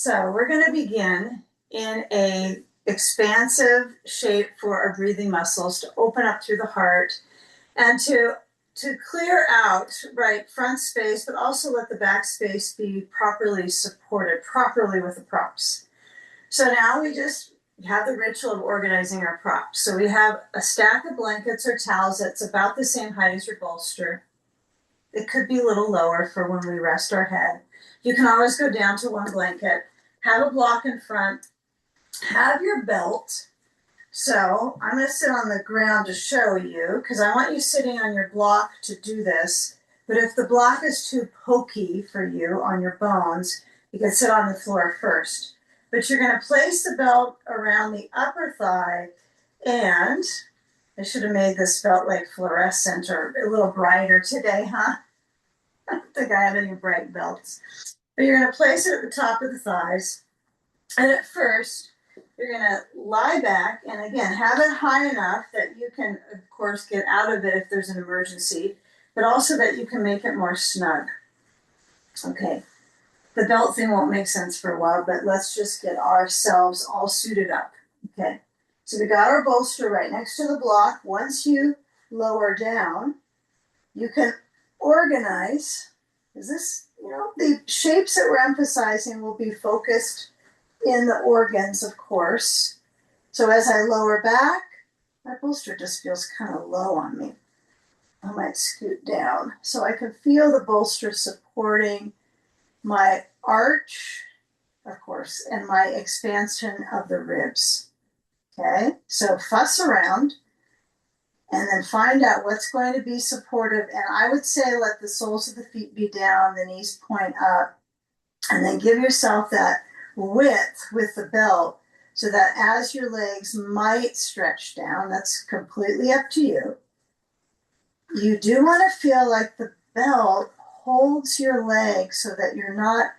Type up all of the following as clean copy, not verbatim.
So we're going to begin in a expansive shape for our breathing muscles to open up through the heart and to clear out right front space, but also let the back space be properly supported properly with the props. So now we just have the ritual of organizing our props. So we have a stack of blankets or towels that's about the same height as your bolster. It could be a little lower for when we rest our head. You can always go down to one blanket. Have a block in front. Have your belt. So I'm going to sit on the ground to show you because I want you sitting on your block to do this. But if the block is too pokey for you on your bones, you can sit on the floor first. But you're going to place the belt around the upper thigh, and I should have made this belt like fluorescent or a little brighter today, huh? I don't think I have any bright belts. But you're going to place it at the top of the thighs. And at first, you're going to lie back and again, have it high enough that you can, of course, get out of it if there's an emergency, but also that you can make it more snug. Okay. The belt thing won't make sense for a while, but let's just get ourselves all suited up. Okay. So we got our bolster right next to the block. Once you lower down, you can organize. Is this, the shapes that we're emphasizing will be focused in the organs, of course. So as I lower back, my bolster just feels kind of low on me. I might scoot down so I can feel the bolster supporting my arch, of course, and my expansion of the ribs. Okay, so fuss around and then find out what's going to be supportive. And I would say let the soles of the feet be down, the knees point up, and then give yourself that width with the belt so that as your legs might stretch down, that's completely up to you. You do want to feel like the belt holds your legs so that you're not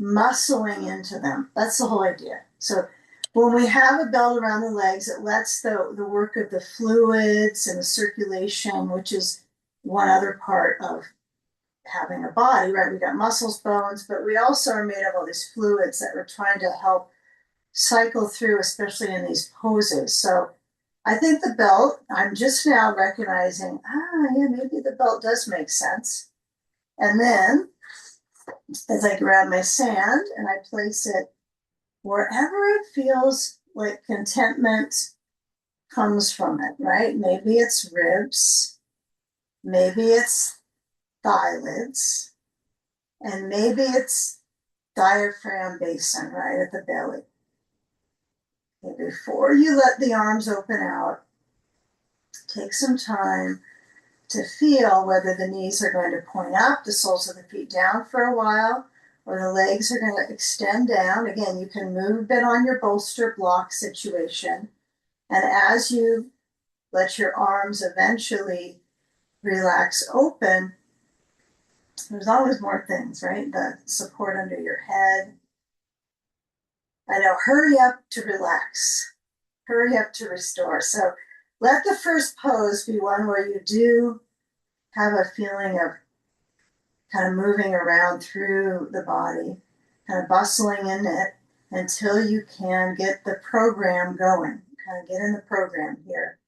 muscling into them. That's the whole idea. So when we have a belt around the legs, it lets the work of the fluids and the circulation, which is one other part of having a body, right? We got muscles, bones, but we also are made of all these fluids that we're trying to help cycle through, especially in these poses. So I think the belt, I'm just now recognizing, maybe the belt does make sense. And then as I grab my sand and I place it wherever it feels like contentment comes from it, right? Maybe it's ribs, maybe it's thigh lids, and maybe it's diaphragm basin right at the belly. Okay, before you let the arms open out, take some time to feel whether the knees are going to point up, the soles of the feet down for a while, or the legs are going to extend down. Again, you can move a bit on your bolster block situation. And as you let your arms eventually relax open, there's always more things, right? The support under your head. I know, hurry up to relax. Hurry up to restore. So let the first pose be one where you do have a feeling of kind of moving around through the body, kind of bustling in it until you can get the program going. Kind of get in the program here.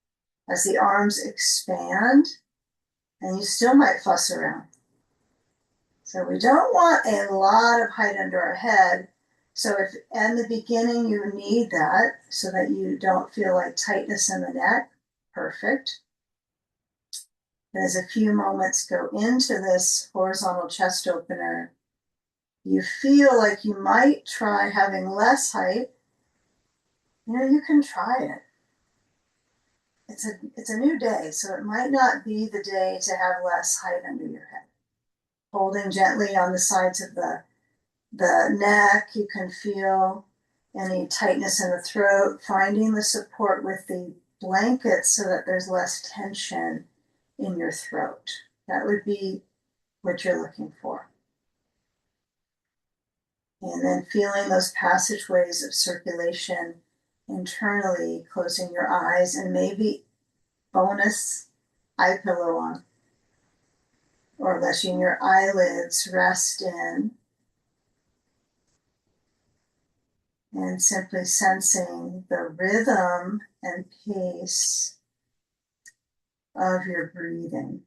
As the arms expand, and you still might fuss around. So we don't want a lot of height under our head. So if in the beginning you need that so that you don't feel like tightness in the neck, perfect. As a few moments go into this horizontal chest opener, you feel like you might try having less height. You can try it. It's a new day, so it might not be the day to have less height under your head. Holding gently on the sides of the neck, you can feel any tightness in the throat, finding the support with the blanket so that there's less tension in your throat. That would be what you're looking for. And then feeling those passageways of circulation internally, closing your eyes, and maybe bonus eye pillow on, or letting your eyelids rest in. and simply sensing the rhythm and pace of your breathing.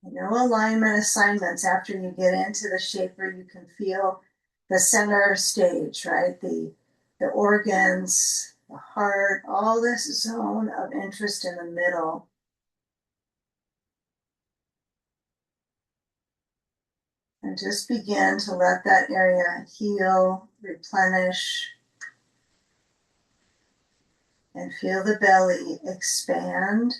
No alignment assignments after you get into the shape where you can feel the center stage, right? The organs, the heart, all this zone of interest in the middle. And just begin to let that area heal, replenish, and feel the belly expand.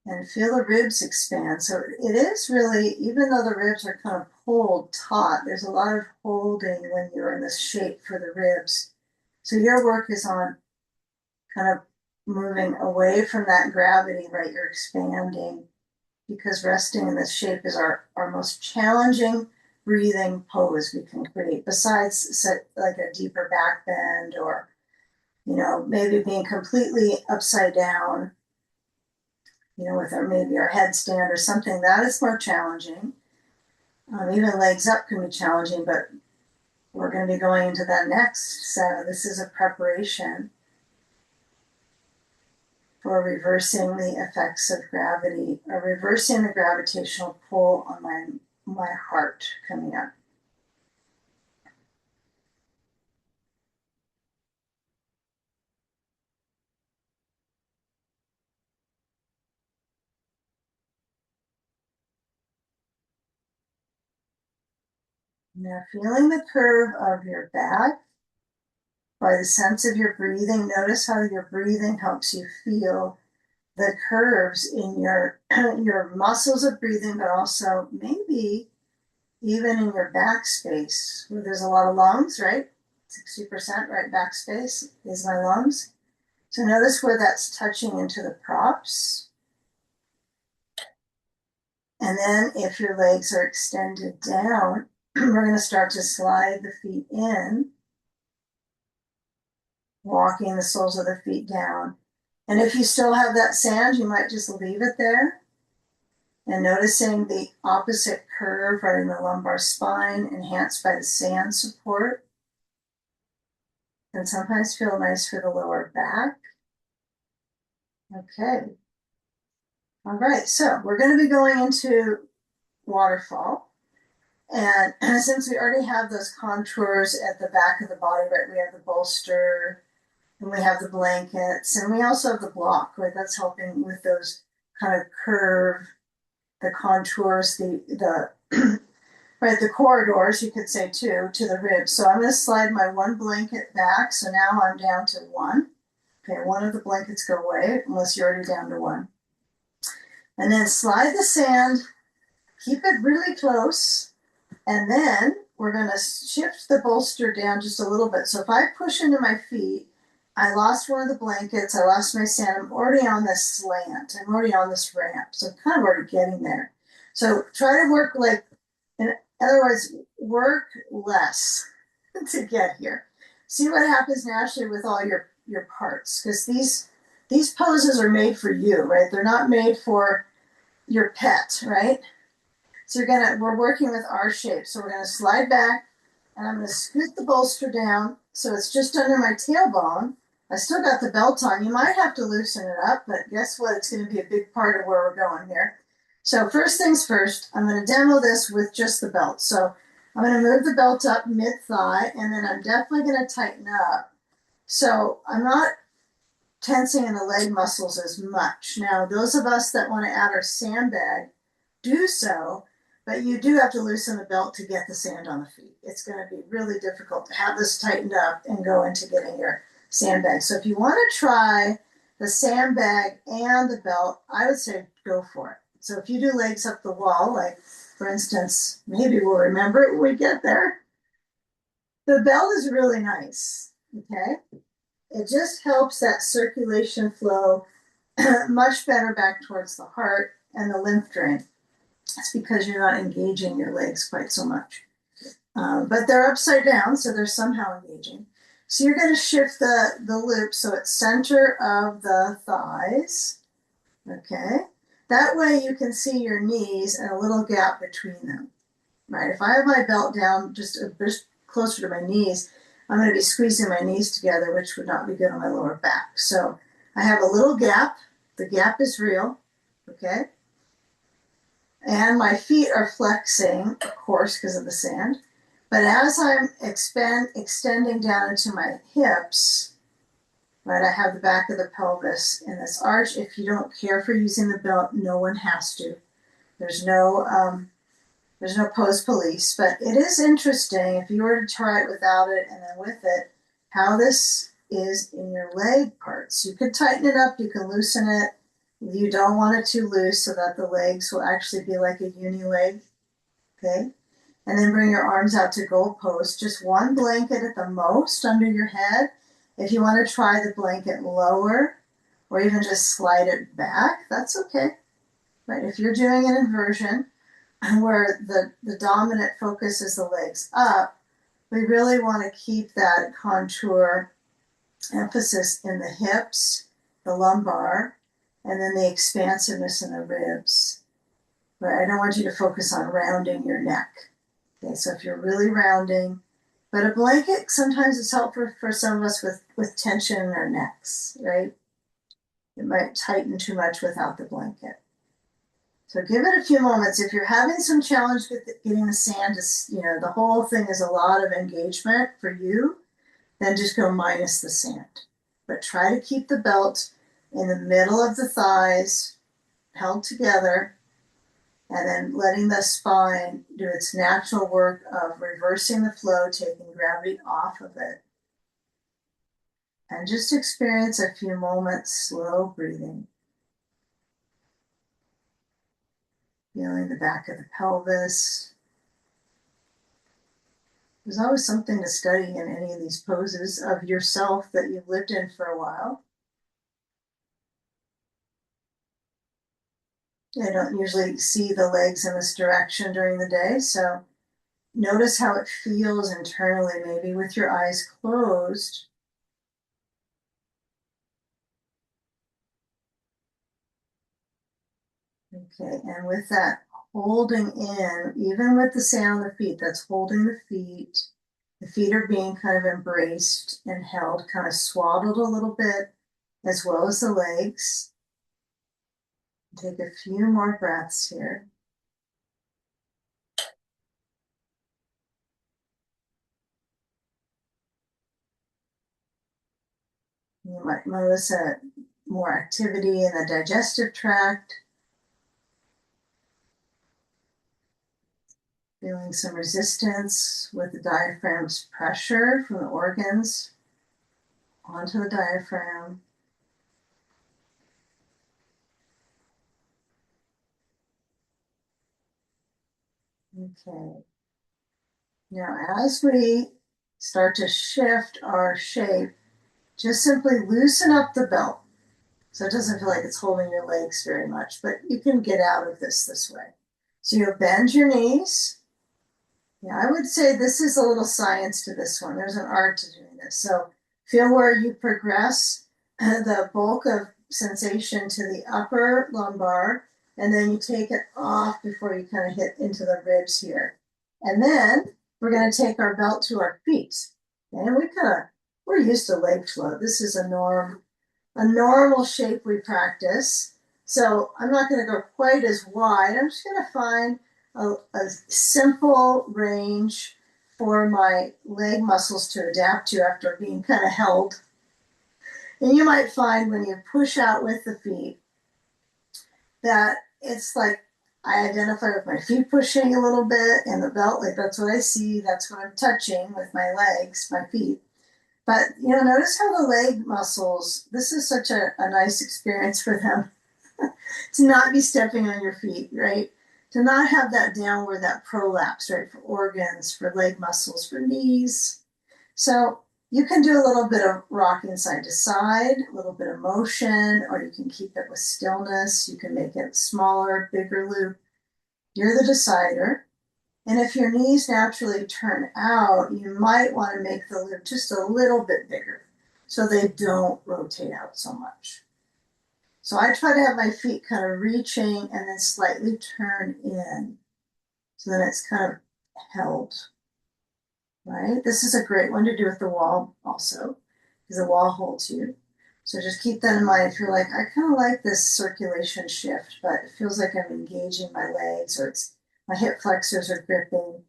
And feel the ribs expand. So it is really, even though the ribs are kind of pulled taut, there's a lot of holding when you're in this shape for the ribs. So your work is on kind of moving away from that gravity, right? You're expanding, because resting in this shape is our most challenging breathing pose we can create, besides set like a deeper back bend, or, maybe being completely upside down, with maybe our headstand or something. That is more challenging. Even legs up can be challenging, but we're going to be going into that next. So this is a preparation for reversing the effects of gravity, or reversing the gravitational pull on my heart coming up. Now, feeling the curve of your back by the sense of your breathing. Notice how your breathing helps you feel the curves in your your muscles of breathing, but also maybe even in your back space where there's a lot of lungs, right? 60% right back space is my lungs. So notice where that's touching into the props. And then if your legs are extended down, we're going to start to slide the feet in, walking the soles of the feet down. And if you still have that sand, you might just leave it there. And noticing the opposite curve right in the lumbar spine, enhanced by the sand support. Can sometimes feel nice for the lower back. Okay. All right, so we're going to be going into waterfall. And since we already have those contours at the back of the body, right, we have the bolster, and we have the blankets, and we also have the block, right? That's helping with those kind of curve, the contours, the right, the corridors, you could say too, to the ribs. So I'm going to slide my one blanket back. So now I'm down to one. Okay, one of the blankets go away, unless you're already down to one. And then slide the sand, keep it really close, and then we're going to shift the bolster down just a little bit. So if I push into my feet, I lost one of the blankets, I lost my sand, I'm already on this slant, I'm already on this ramp, so I'm kind of already getting there. So try to work like, in other words, work less to get here. See what happens naturally with all your parts, because these poses are made for you, right? They're not made for your pet, right? So we're working with our shape. So we're gonna slide back, and I'm gonna scoot the bolster down so it's just under my tailbone. I still got the belt on. You might have to loosen it up, but guess what? It's gonna be a big part of where we're going here. So first things first, I'm gonna demo this with just the belt. So I'm gonna move the belt up mid-thigh, and then I'm definitely gonna tighten up. So I'm not tensing in the leg muscles as much. Now, those of us that wanna add our sandbag, do so, but you do have to loosen the belt to get the sand on the feet. It's going to be really difficult to have this tightened up and go into getting your sandbag. So if you want to try the sandbag and the belt, I would say go for it. So if you do legs up the wall, like for instance, maybe we'll remember it when we get there. The belt is really nice, okay? It just helps that circulation flow much better back towards the heart and the lymph drain. It's because you're not engaging your legs quite so much. but they're upside down, so they're somehow engaging. So you're going to shift the loop so it's center of the thighs. Okay. That way you can see your knees and a little gap between them. Right. If I have my belt down just a bit closer to my knees, I'm going to be squeezing my knees together, which would not be good on my lower back. So I have a little gap. The gap is real. Okay. And my feet are flexing, of course, because of the sand. But as I'm extending down into my hips, right, I have the back of the pelvis in this arch. If you don't care for using the belt, no one has to. There's no pose police, but it is interesting if you were to try it without it and then with it, how this is in your leg parts. You could tighten it up, you can loosen it. You don't want it too loose so that the legs will actually be like a uni leg. Okay. And then bring your arms out to goal post. Just one blanket at the most under your head. If you want to try the blanket lower or even just slide it back, that's okay. Right? If you're doing an inversion where the dominant focus is the legs up, we really want to keep that contour emphasis in the hips, the lumbar, and then the expansiveness in the ribs. Right? I don't want you to focus on rounding your neck. Okay, so if you're really rounding, but a blanket sometimes is helpful for some of us with tension in our necks, right? It might tighten too much without the blanket. So give it a few moments. If you're having some challenge with getting the sand, the whole thing is a lot of engagement for you, then just go minus the sand. But try to keep the belt in the middle of the thighs, held together, and then letting the spine do its natural work of reversing the flow, taking gravity off of it. And just experience a few moments slow breathing. Feeling the back of the pelvis. There's always something to study in any of these poses of yourself that you've lived in for a while. I don't usually see the legs in this direction during the day, so notice how it feels internally, maybe with your eyes closed. Okay, and with that holding in, even with the sand on the feet, that's holding the feet. The feet are being kind of embraced and held, kind of swaddled a little bit, as well as the legs. Take a few more breaths here. You might notice more activity in the digestive tract. Feeling some resistance with the diaphragm's pressure from the organs onto the diaphragm. Okay. Now, as we start to shift our shape, just simply loosen up the belt so it doesn't feel like it's holding your legs very much, but you can get out of this way. So you'll bend your knees. Yeah, I would say this is a little science to this one. There's an art to doing this. So feel where you progress the bulk of sensation to the upper lumbar, and then you take it off before you kind of hit into the ribs here. And then we're going to take our belt to our feet. And we're used to leg float. This is a normal shape we practice. So I'm not going to go quite as wide. I'm just going to find a simple range for my leg muscles to adapt to after being kind of held. And you might find when you push out with the feet that it's like I identify with my feet pushing a little bit and the belt, like that's what I see, that's what I'm touching with my legs, my feet. But, notice how the leg muscles, this is such a nice experience for them to not be stepping on your feet, right? To not have that downward, that prolapse, right? For organs, for leg muscles, for knees. So you can do a little bit of rocking side to side, a little bit of motion, or you can keep it with stillness. You can make it smaller, bigger loop. You're the decider. And if your knees naturally turn out, you might want to make the lip just a little bit bigger so they don't rotate out so much. So I try to have my feet kind of reaching and then slightly turn in. So then it's kind of held, right? This is a great one to do with the wall also, because the wall holds you. So just keep that in mind. If you're like, I kind of like this circulation shift, but it feels like I'm engaging my legs or it's my hip flexors are gripping.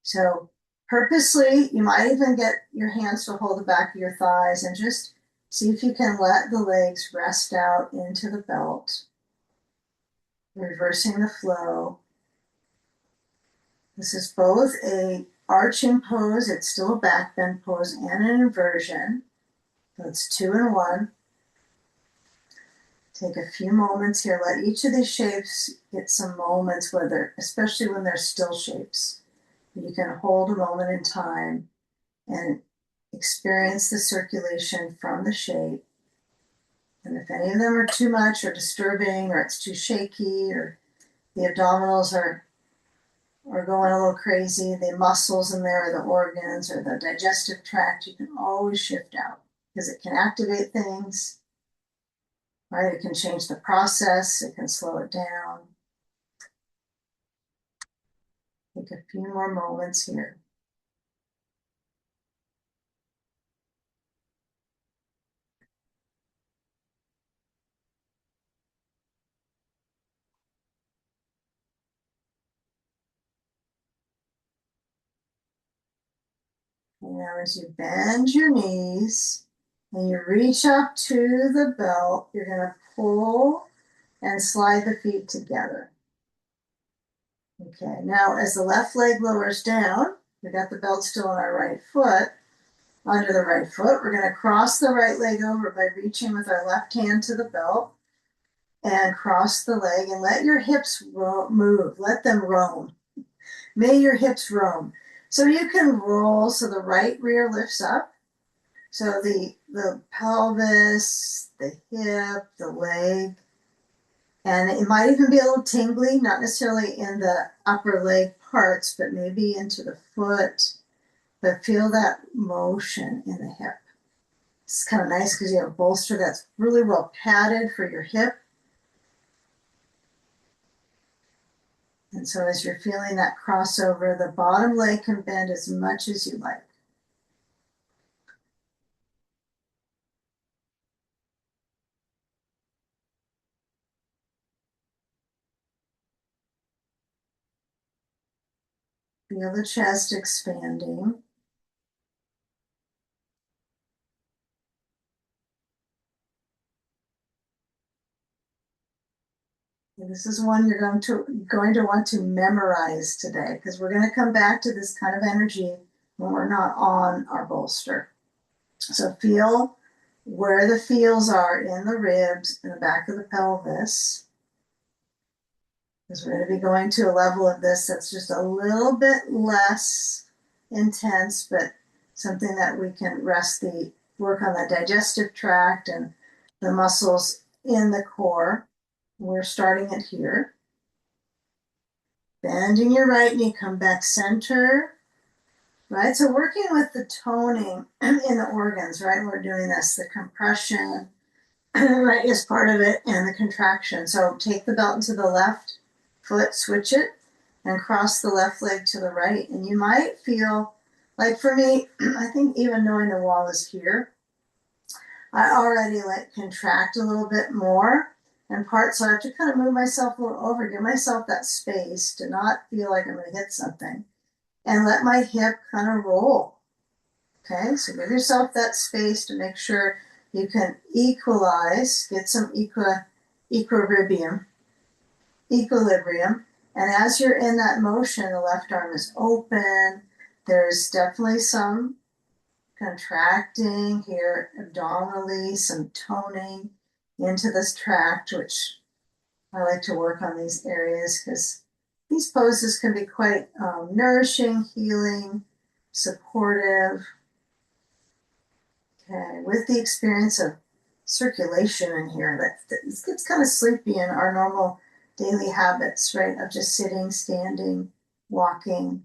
So purposely, you might even get your hands to hold the back of your thighs and just see if you can let the legs rest out into the belt, reversing the flow. This is both a arching pose, it's still a back bend pose, and an inversion. So it's 2 in 1. Take a few moments here. Let each of these shapes get some moments, especially when they're still shapes. You can hold a moment in time and experience the circulation from the shape. And if any of them are too much or disturbing, or it's too shaky, or the abdominals are going a little crazy, the muscles in there, or the organs, or the digestive tract, you can always shift out because it can activate things, right? It can change the process, it can slow it down. Take a few more moments here. And now as you bend your knees and you reach up to the belt, you're going to pull and slide the feet together. Okay, now as the left leg lowers down, we got the belt still on our right foot. Under the right foot, we're going to cross the right leg over by reaching with our left hand to the belt and cross the leg and let your hips move. Let them roam. May your hips roam. So you can roll so the right rear lifts up. So the pelvis, the hip, the leg, and it might even be a little tingly, not necessarily in the upper leg parts, but maybe into the foot. But feel that motion in the hip. It's kind of nice because you have a bolster that's really well padded for your hip. And so as you're feeling that crossover, the bottom leg can bend as much as you like. Feel the chest expanding. And this is one you're going to want to memorize today because we're going to come back to this kind of energy when we're not on our bolster. So feel where the feels are in the ribs, in the back of the pelvis. Because we're going to be going to a level of this that's just a little bit less intense, but something that we can work on the digestive tract and the muscles in the core. We're starting it here. Bending your right knee, come back center, right? So working with the toning in the organs, right? We're doing this, the compression, right, is part of it, and the contraction. So take the belt into the left foot, switch it, and cross the left leg to the right. And you might feel, like for me, I think even knowing the wall is here, I already contract a little bit more and so I have to kind of move myself a little over, give myself that space to not feel like I'm going to hit something and let my hip kind of roll. Okay, so give yourself that space to make sure you can equalize, get some equilibrium. And as you're in that motion, the left arm is open. There's definitely some contracting here abdominally, some toning into this tract, which I like to work on these areas because these poses can be quite nourishing, healing, supportive. Okay, with the experience of circulation in here, that it gets kind of sleepy in our normal daily habits, right? Of just sitting, standing, walking.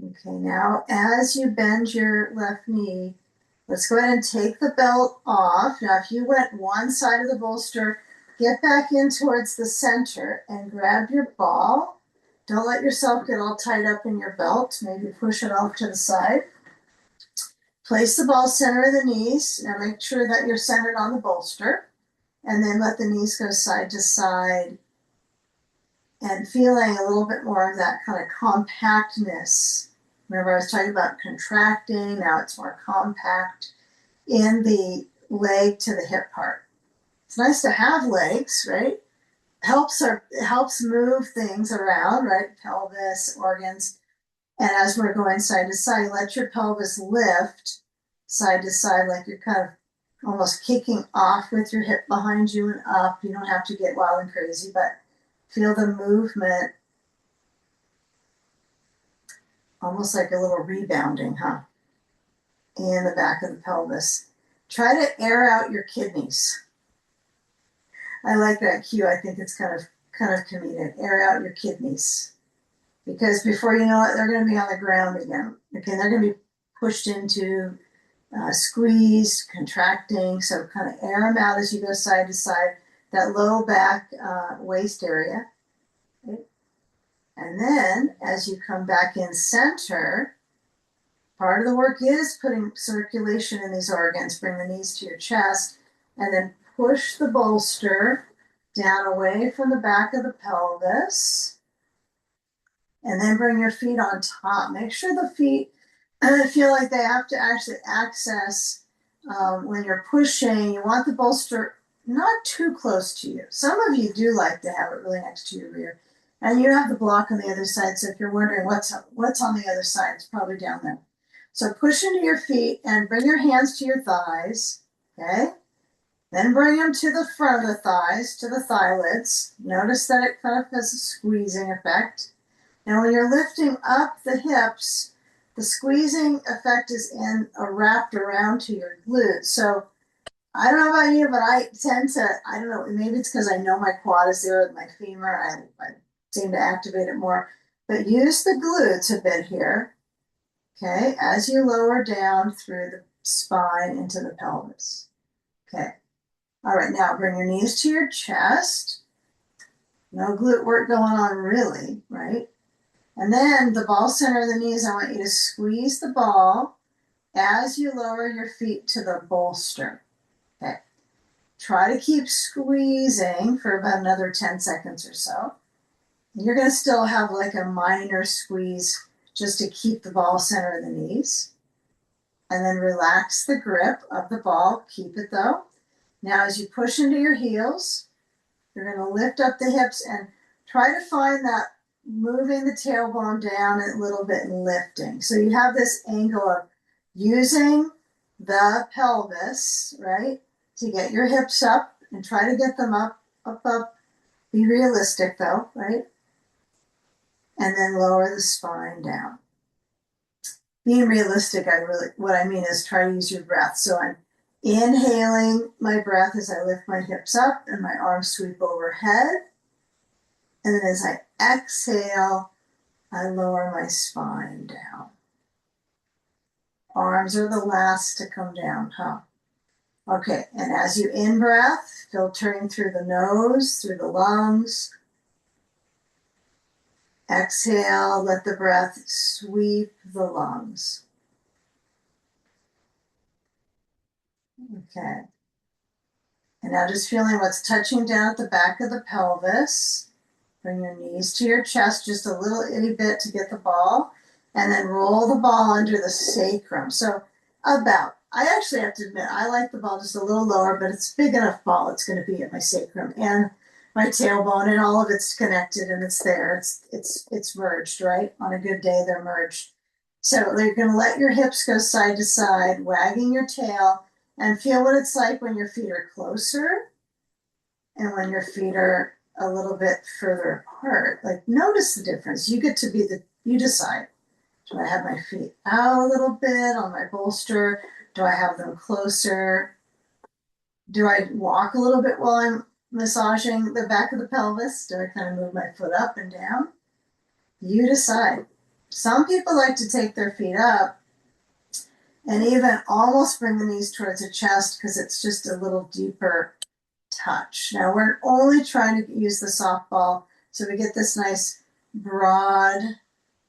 Okay, now as you bend your left knee, let's go ahead and take the belt off. Now, if you went one side of the bolster, get back in towards the center and grab your ball. Don't let yourself get all tied up in your belt. Maybe push it off to the side. Place the ball center of the knees. Now make sure that you're centered on the bolster. And then let the knees go side to side. And feeling a little bit more of that kind of compactness. Remember, I was talking about contracting. Now it's more compact in the leg to the hip part. It's nice to have legs, right? It helps move things around, right? Pelvis, organs. And as we're going side to side, let your pelvis lift side to side like you're kind of almost kicking off with your hip behind you and up. You don't have to get wild and crazy, but feel the movement, almost like a little rebounding, huh? In the back of the pelvis. Try to air out your kidneys. I like that cue. I think it's kind of comedic. Air out your kidneys. Because before you know it, they're going to be on the ground again. Okay, they're going to be pushed into squeezed, contracting. So kind of air them out as you go side to side. That low back waist area. Okay. And then as you come back in center, part of the work is putting circulation in these organs. Bring the knees to your chest and then push the bolster down away from the back of the pelvis. And then bring your feet on top. Make sure the feet feel like they have to actually access when you're pushing. You want the bolster not too close to you. Some of you do like to have it really next to your rear. And you have the block on the other side. So if you're wondering what's on the other side, it's probably down there. So push into your feet and bring your hands to your thighs. Okay. Then bring them to the front of the thighs, to the thigh lids. Notice that it kind of has a squeezing effect. And when you're lifting up the hips, the squeezing effect is wrapped around to your glutes. So I don't know about you, but I tend to, I don't know, maybe it's because I know my quad is there with my femur. I seem to activate it more. But use the glutes a bit here, okay, as you lower down through the spine into the pelvis. Okay. All right, now bring your knees to your chest. No glute work going on really, right? And then the ball center of the knees, I want you to squeeze the ball as you lower your feet to the bolster. Okay. Try to keep squeezing for about another 10 seconds or so. And you're going to still have like a minor squeeze just to keep the ball center of the knees. And then relax the grip of the ball. Keep it though. Now as you push into your heels, you're going to lift up the hips and try to find that moving the tailbone down a little bit and lifting. So you have this angle of using the pelvis, right, to get your hips up and try to get them up. Be realistic though, right? And then lower the spine down. Being realistic, what I mean is try to use your breath. So I'm inhaling my breath as I lift my hips up and my arms sweep overhead. And then as I exhale, I lower my spine down. Arms are the last to come down, huh? Okay, and as you in-breath, filtering through the nose, through the lungs. Exhale, let the breath sweep the lungs. Okay. And now just feeling what's touching down at the back of the pelvis. Bring your knees to your chest just a little itty bit to get the ball. And then roll the ball under the sacrum. So I actually have to admit, I like the ball just a little lower, but it's a big enough ball. It's going to be at my sacrum and my tailbone, and all of it's connected and it's there. It's merged, right? On a good day, they're merged. So you're going to let your hips go side to side, wagging your tail, and feel what it's like when your feet are closer and when your feet are a little bit further apart. Like, notice the difference. You get to you decide. Do I have my feet out a little bit on my bolster? Do I have them closer? Do I walk a little bit while I'm massaging the back of the pelvis? Do I kind of move my foot up and down? You decide. Some people like to take their feet up and even almost bring the knees towards the chest because it's just a little deeper touch. Now we're only trying to use the softball so we get this nice broad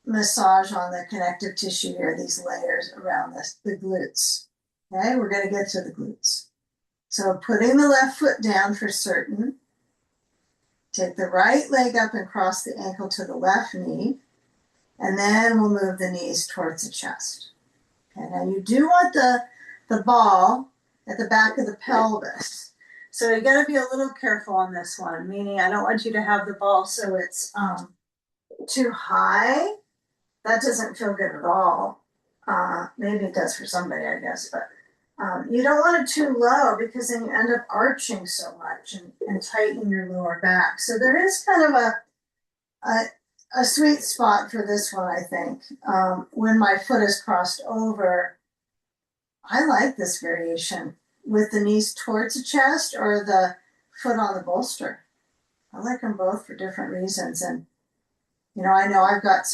massage on the connective tissue here, these layers around this, the glutes. Okay, we're going to get to the glutes. So putting the left foot down for certain. Take the right leg up and cross the ankle to the left knee. And then we'll move the knees towards the chest. Okay, now you do want the ball at the back of the pelvis. So you got to be a little careful on this one, meaning I don't want you to have the ball so it's too high. That doesn't feel good at all. Maybe it does for somebody, I guess, but you don't want it too low because then you end up arching so much and tighten your lower back. So there is kind of a sweet spot for this one, I think. When my foot is crossed over, I like this variation with the knees towards the chest or the foot on the bolster. I like them both for different reasons. And, I know I've got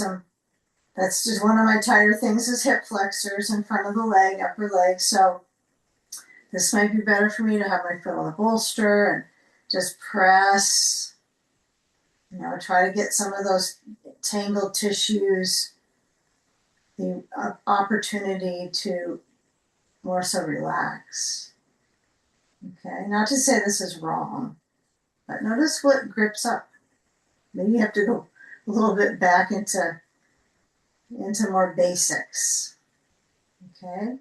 that's just one of my tighter things is hip flexors in front of the leg, upper leg. So this might be better for me to have my foot on the bolster and just press, try to get some of those tangled tissues, the opportunity to more so relax. Okay, not to say this is wrong, but notice what grips up. Maybe you have to go a little bit back into more basics. Okay.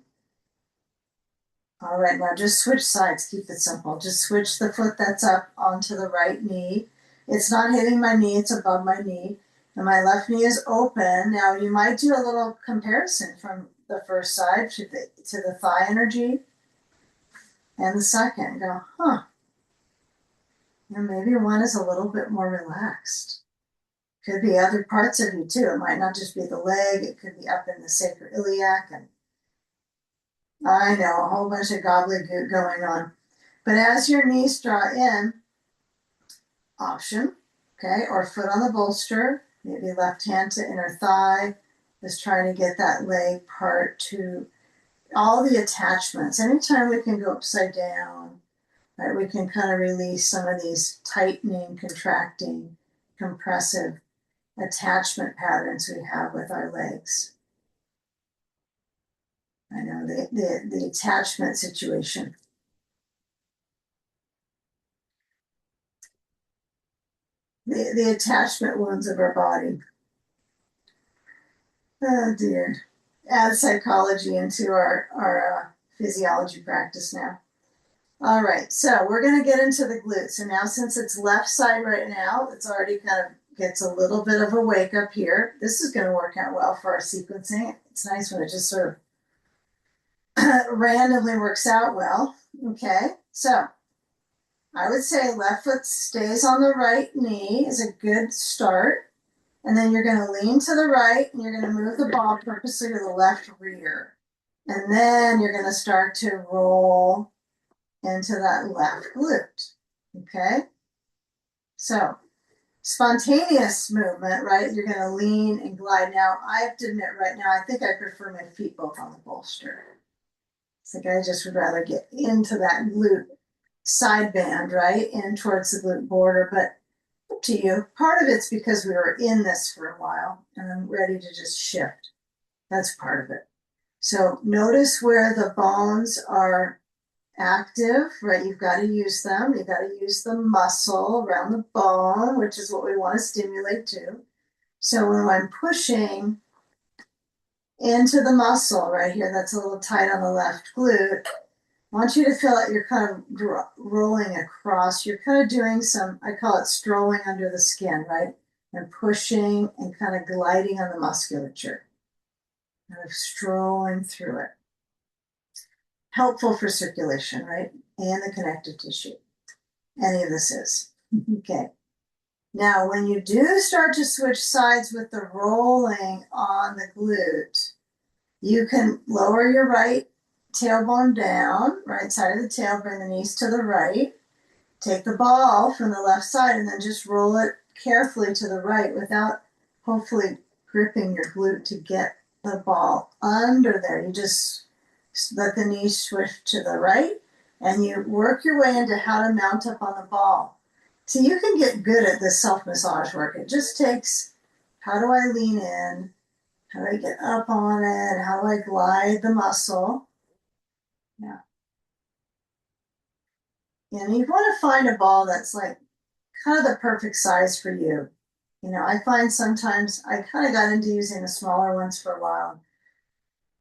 All right, now just switch sides. Keep it simple. Just switch the foot that's up onto the right knee. It's not hitting my knee, it's above my knee. And my left knee is open. Now you might do a little comparison from the first side to the thigh energy and the second. Go, maybe one is a little bit more relaxed. Could be other parts of you too. It might not just be the leg. It could be up in the sacroiliac, and I know a whole bunch of gobbledygook going on. But as your knees draw in, option, okay, or foot on the bolster, maybe left hand to inner thigh, just trying to get that leg part to all the attachments. Anytime we can go upside down, right, we can kind of release some of these tightening, contracting, compressive attachment patterns we have with our legs. I know the attachment situation. The attachment wounds of our body. Oh dear. Add psychology into our physiology practice now. All right, so we're going to get into the glutes. And now since it's left side right now, it's already kind of gets a little bit of a wake up here. This is going to work out well for our sequencing. It's nice when it just sort of randomly works out well. Okay, so I would say left foot stays on the right knee is a good start. And then you're going to lean to the right and you're going to move the ball purposely to the left rear. And then you're going to start to roll into that left glute. Okay? So spontaneous movement, right? You're going to lean and glide. Now, I have to admit right now, I think I prefer my feet both on the bolster. It's like I just would rather get into that glute side band, right? In towards the glute border, but up to you. Part of it's because we were in this for a while and I'm ready to just shift. That's part of it. So notice where the bones are active, right? You've got to use them. You've got to use the muscle around the bone, which is what we want to stimulate too. So when I'm pushing into the muscle right here, that's a little tight on the left glute, I want you to feel like you're kind of rolling across. You're kind of doing some, I call it strolling under the skin, right? And pushing and kind of gliding on the musculature. Kind of strolling through it. Helpful for circulation, right? And the connective tissue. Any of this is. Okay. Now, when you do start to switch sides with the rolling on the glute, you can lower your right tailbone down, right side of the tail, bring the knees to the right. take the ball from the left side and then just roll it carefully to the right without hopefully gripping your glute to get the ball under there. You just let the knee shift to the right and you work your way into how to mount up on the ball. So you can get good at this self-massage work. It just takes, how do I lean in? How do I get up on it? How do I glide the muscle? Yeah. And you want to find a ball that's like kind of the perfect size for you. You know, I find sometimes I kind of got into using the smaller ones for a while.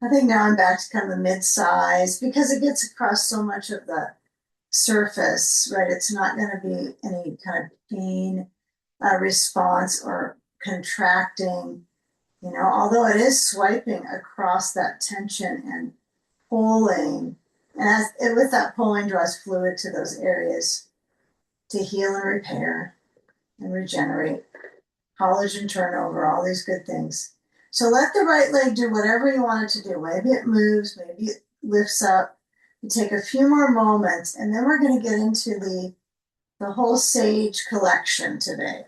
I think now I'm back to kind of the mid-size because it gets across so much of the surface, right? It's not going to be any kind of pain response or contracting, you know, although it is swiping across that tension and pulling. And with that pulling draws fluid to those areas to heal and repair and regenerate, collagen turnover, all these good things. So let the right leg do whatever you want it to do. Maybe it moves, maybe it lifts up. You take a few more moments, and then we're going to get into the whole Sage collection today.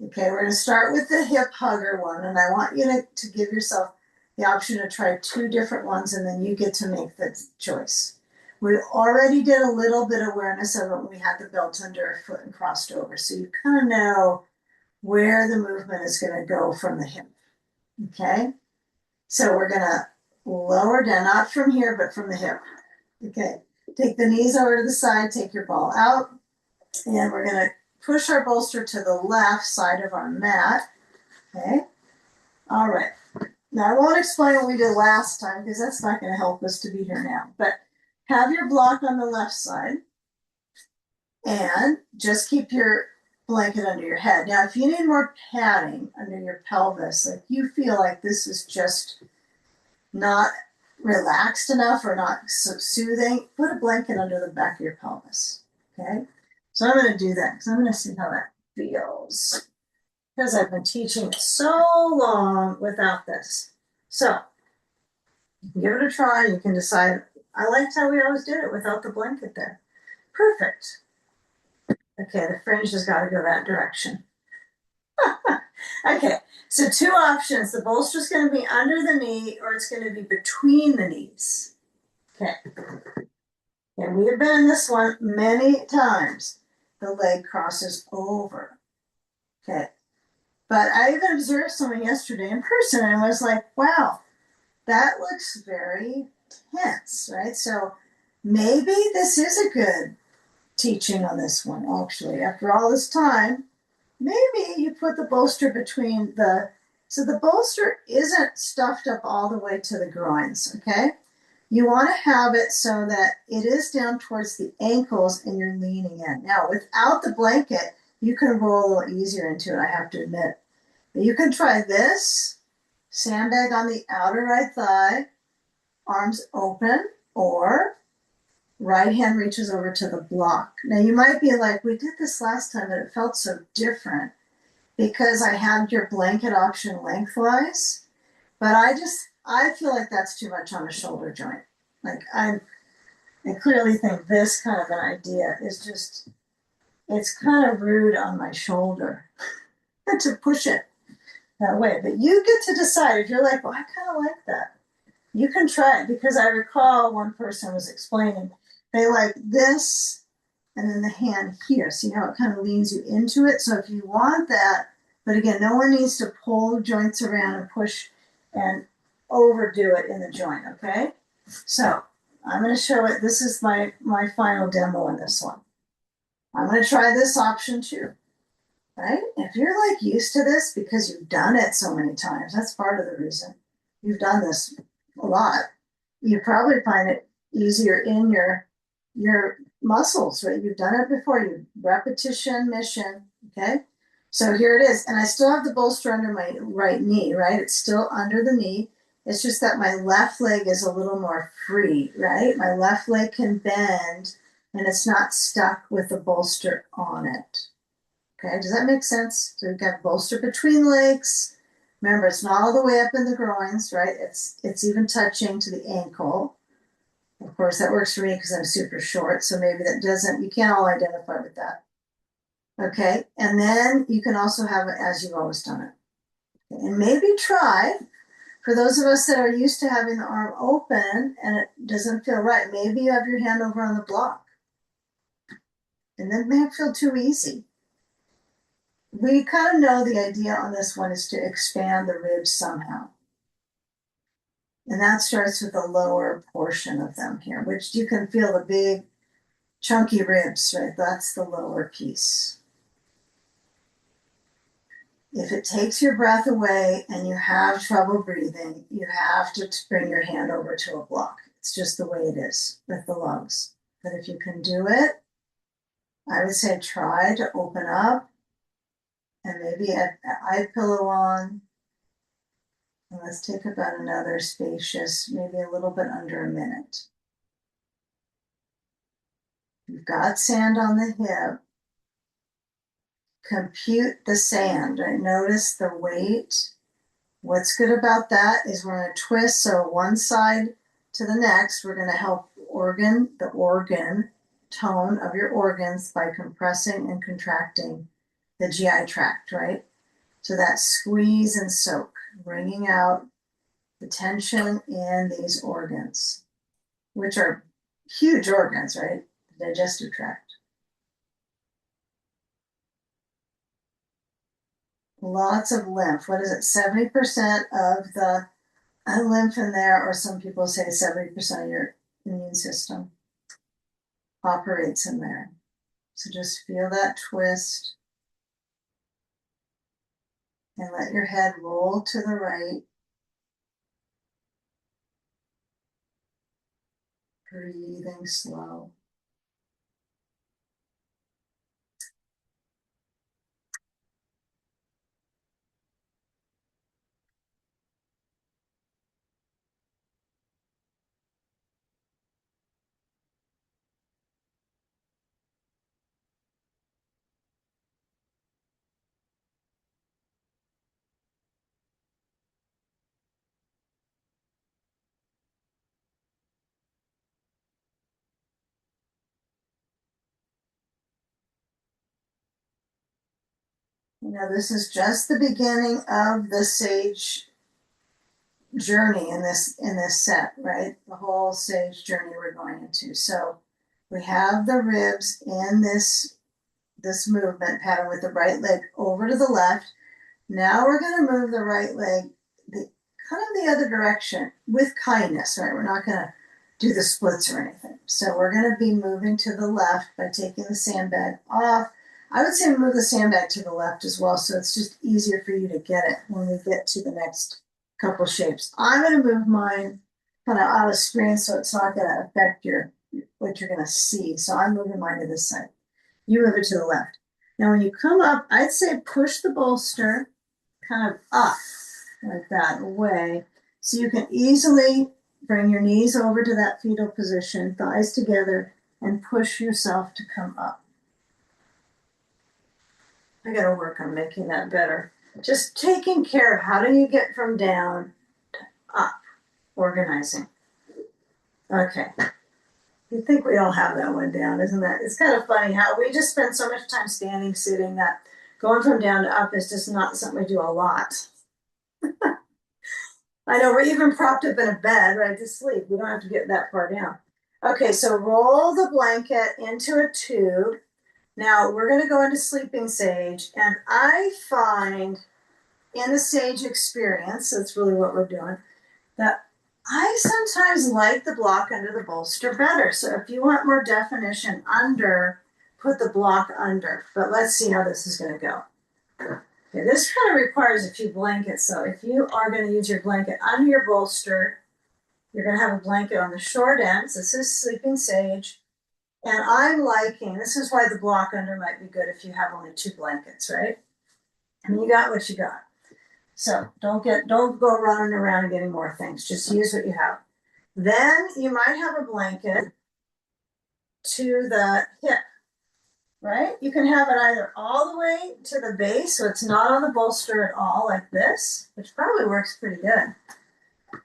Okay, we're going to start with the hip hugger one, and I want you to give yourself the option to try 2 different ones, and then you get to make the choice. We already did a little bit of awareness of it when we had the belt under our foot and crossed over, so you kind of know where the movement is going to go from the hip. Okay, so we're going to lower down, not from here, but from the hip. Okay, take the knees over to the side, take your ball out, and we're going to push our bolster to the left side of our mat. Okay, all right. Now I won't explain what we did last time because that's not going to help us to be here now, but have your block on the left side and just keep your blanket under your head. Now, if you need more padding under your pelvis, like you feel like this is just not relaxed enough or not soothing, put a blanket under the back of your pelvis. Okay, so I'm going to do that because I'm going to see how that feels because I've been teaching so long without this. So you can give it a try. You can decide. I liked how we always did it without the blanket there. Perfect. Okay, the fringe has got to go that direction. Okay, so 2 options. The bolster's going to be under the knee or it's going to be between the knees. Okay. And we have been in this one many times. The leg crosses over. Okay. But I even observed someone yesterday in person and I was like, wow, that looks very tense, right? So maybe this is a good teaching on this one, actually. After all this time, maybe you put the bolster between so the bolster isn't stuffed up all the way to the groins, okay? You want to have it so that it is down towards the ankles and you're leaning in. Now, without the blanket, you can roll a little easier into it, I have to admit. But you can try this, sandbag on the outer right thigh, arms open, or right hand reaches over to the block. Now you might be like, we did this last time, but it felt so different because I had your blanket option lengthwise. But I feel like that's too much on the shoulder joint. Like I clearly think this kind of an idea is just, it's kind of rude on my shoulder to push it that way. But you get to decide if you're like, well, I kind of like that. You can try it because I recall one person was explaining they like this and then the hand here. See how it kind of leans you into it? So if you want that, but again, no one needs to pull joints around and push and overdo it in the joint, okay? So I'm going to show it. This is my final demo in this one. I'm going to try this option too, right? If you're like used to this because you've done it so many times, that's part of the reason. You've done this a lot. You probably find it easier in your muscles, right? You've done it before. You repetition, mission, okay? So here it is. And I still have the bolster under my right knee, right? It's still under the knee. It's just that my left leg is a little more free, right? My left leg can bend and it's not stuck with the bolster on it. Okay, does that make sense? So we've got bolster between legs. Remember, it's not all the way up in the groins, right? It's even touching to the ankle. Of course, that works for me because I'm super short, so maybe that doesn't, you can't all identify with that. Okay, and then you can also have it as you've always done it. Okay, and maybe try, for those of us that are used to having the arm open and it doesn't feel right, maybe you have your hand over on the block. And that may feel too easy. We kind of know the idea on this one is to expand the ribs somehow. And that starts with the lower portion of them here, which you can feel the big chunky ribs, right? That's the lower piece. If it takes your breath away and you have trouble breathing, you have to bring your hand over to a block. It's just the way it is with the lungs. But if you can do it, I would say try to open up and maybe add an eye pillow on. And let's take about another spacious, maybe a little bit under a minute. You've got sand on the hip. Compute the sand, right? Notice the weight. What's good about that is we're going to twist, so one side to the next, we're going to help the organ tone of your organs by compressing and contracting the GI tract, right? So that squeeze and soak, bringing out the tension in these organs, which are huge organs, right? The digestive tract. Lots of lymph. What is it? 70% of the lymph in there, or some people say 70% of your immune system operates in there. So just feel that twist and let your head roll to the right. Breathing slow. You know, this is just the beginning of the sage journey in this set, right? The whole sage journey we're going into. So we have the ribs in this movement pattern with the right leg over to the left. Now we're going to move the right leg kind of the other direction with kindness, right? We're not going to do the splits or anything. So we're going to be moving to the left by taking the sandbag off. I would say move the sandbag to the left as well, so it's just easier for you to get it when we get to the next couple shapes. I'm going to move mine kind of out of screen so it's not going to affect what you're going to see. So I'm moving mine to this side. You move it to the left. Now when you come up, I'd say push the bolster kind of up like that, away. So you can easily bring your knees over to that fetal position, thighs together, and push yourself to come up. I got to work on making that better. Just taking care of how do you get from down to up, organizing. Okay. You'd think we all have that one down, isn't that? It's kind of funny how we just spend so much time standing, sitting, that going from down to up is just not something we do a lot. I know, we're even propped up in a bed, right, to sleep. We don't have to get that far down. Okay, so roll the blanket into a tube. Now we're going to go into sleeping sage, and I find in the sage experience, that's really what we're doing, that I sometimes like the block under the bolster better. So if you want more definition under, put the block under. But let's see how this is going to go. Okay, this kind of requires a few blankets. So if you are going to use your blanket under your bolster, you're going to have a blanket on the short end. So this is sleeping sage. And I'm liking, this is why the block under might be good if you have only 2 blankets, right? And you got what you got. So don't go running around and getting more things. Just use what you have. Then you might have a blanket to the hip, right? You can have it either all the way to the base, so it's not on the bolster at all, like this, which probably works pretty good.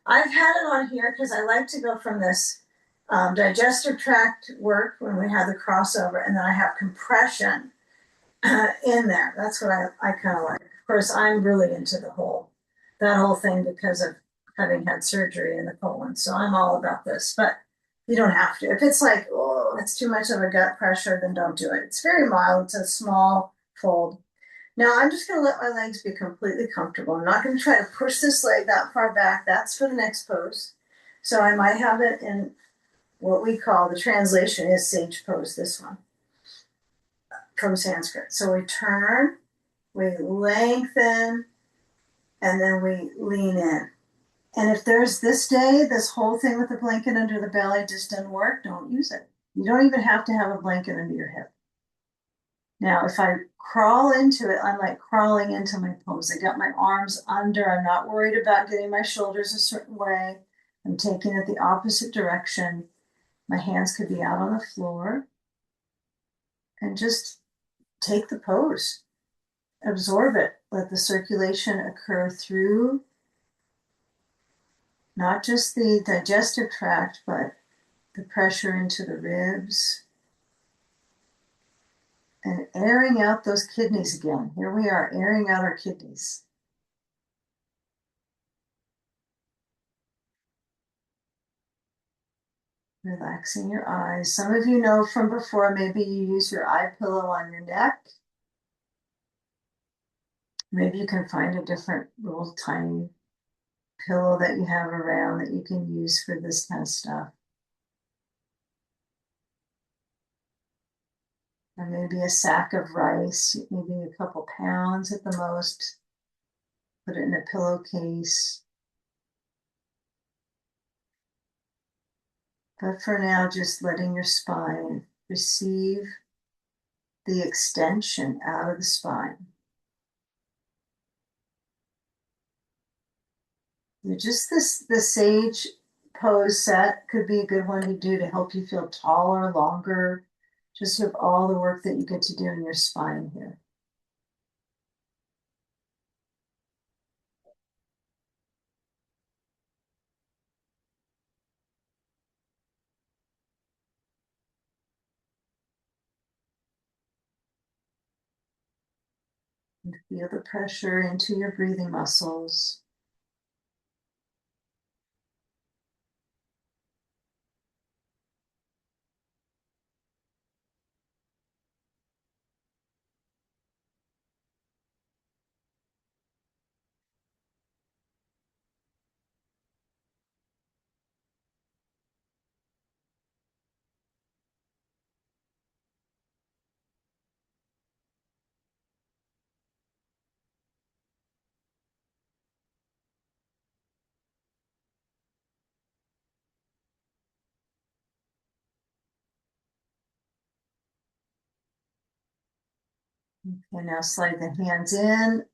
I've had it on here because I like to go from this digestive tract work when we have the crossover, and then I have compression in there. That's what I kind of like. Of course, I'm really into that whole thing because of having had surgery in the colon. So I'm all about this, but you don't have to. If it's like, oh, it's too much of a gut pressure, then don't do it. It's very mild. It's a small fold. Now I'm just going to let my legs be completely comfortable. I'm not going to try to push this leg that far back. That's for the next pose. So I might have it in what we call, the translation is sage pose, this one from Sanskrit. So we turn, we lengthen, and then we lean in. And if there's this day, this whole thing with the blanket under the belly just doesn't work, don't use it. You don't even have to have a blanket under your hip. Now, if I crawl into it, I'm like crawling into my pose. I got my arms under. I'm not worried about getting my shoulders a certain way. I'm taking it the opposite direction. My hands could be out on the floor. And just take the pose. Absorb it. Let the circulation occur through not just the digestive tract, but the pressure into the ribs. And airing out those kidneys again. Here we are, airing out our kidneys. Relaxing your eyes. Some of you know from before, maybe you use your eye pillow on your neck. Maybe you can find a different little tiny pillow that you have around that you can use for this kind of stuff. Or maybe a sack of rice, maybe a couple pounds at the most. Put it in a pillowcase. But for now, just letting your spine receive the extension out of the spine. Just the sage pose set could be a good one to do to help you feel taller, longer, just with all the work that you get to do in your spine here. And feel the pressure into your breathing muscles. Okay, now slide the hands in.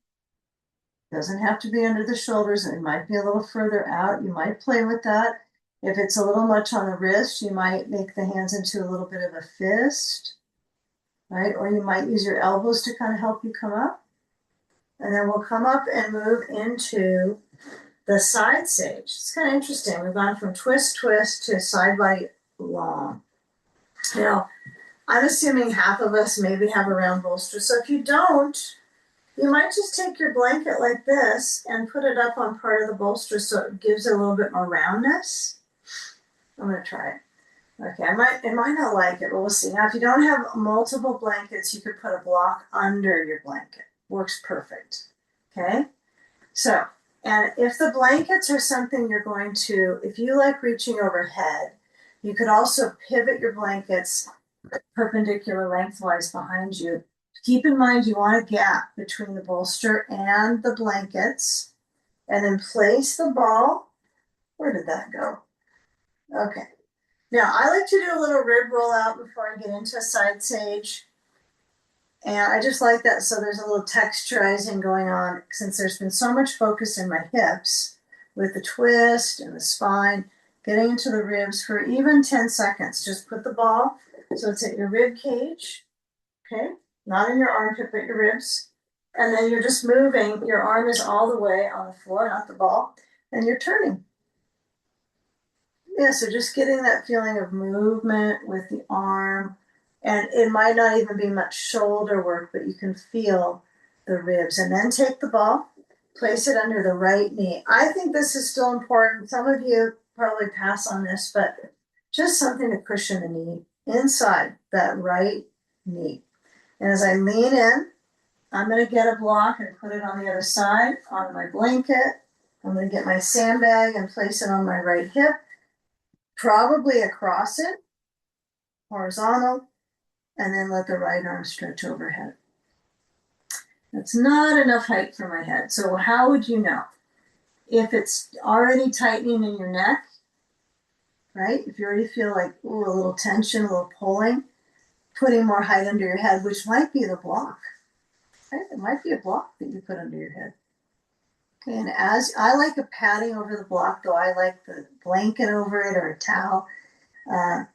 Doesn't have to be under the shoulders. It might be a little further out. You might play with that. If it's a little much on the wrist, you might make the hands into a little bit of a fist, right? Or you might use your elbows to kind of help you come up. And then we'll come up and move into the side sage. It's kind of interesting. We've gone from twist, twist to side body long. Now, I'm assuming half of us maybe have a round bolster. So if you don't, you might just take your blanket like this and put it up on part of the bolster so it gives it a little bit more roundness. I'm going to try it. Okay, it might not like it, but we'll see. Now, if you don't have multiple blankets, you could put a block under your blanket. Works perfect. Okay? So, and if the blankets are something you're going to, if you like reaching overhead, you could also pivot your blankets perpendicular lengthwise behind you. Keep in mind you want a gap between the bolster and the blankets, and then place the ball. Where did that go? Okay. Now, I like to do a little rib roll out before I get into side sage. And I just like that so there's a little texturizing going on since there's been so much focus in my hips with the twist and the spine, getting into the ribs for even 10 seconds. Just put the ball so it's at your rib cage, okay? Not in your armpit, but your ribs. And then you're just moving. Your arm is all the way on the floor, not the ball. And you're turning. Yeah, so just getting that feeling of movement with the arm, and it might not even be much shoulder work, but you can feel the ribs. And then take the ball, place it under the right knee. I think this is still important. Some of you probably pass on this, but just something to cushion the knee inside that right knee. And as I lean in, I'm going to get a block and put it on the other side on my blanket. I'm going to get my sandbag and place it on my right hip, probably across it, horizontal, and then let the right arm stretch overhead. That's not enough height for my head. So how would you know? If it's already tightening in your neck, right? If you already feel like, ooh, a little tension, a little pulling, putting more height under your head, which might be the block, right? It might be a block that you put under your head. Okay, and as I like a padding over the block, though I like the blanket over it or a towel.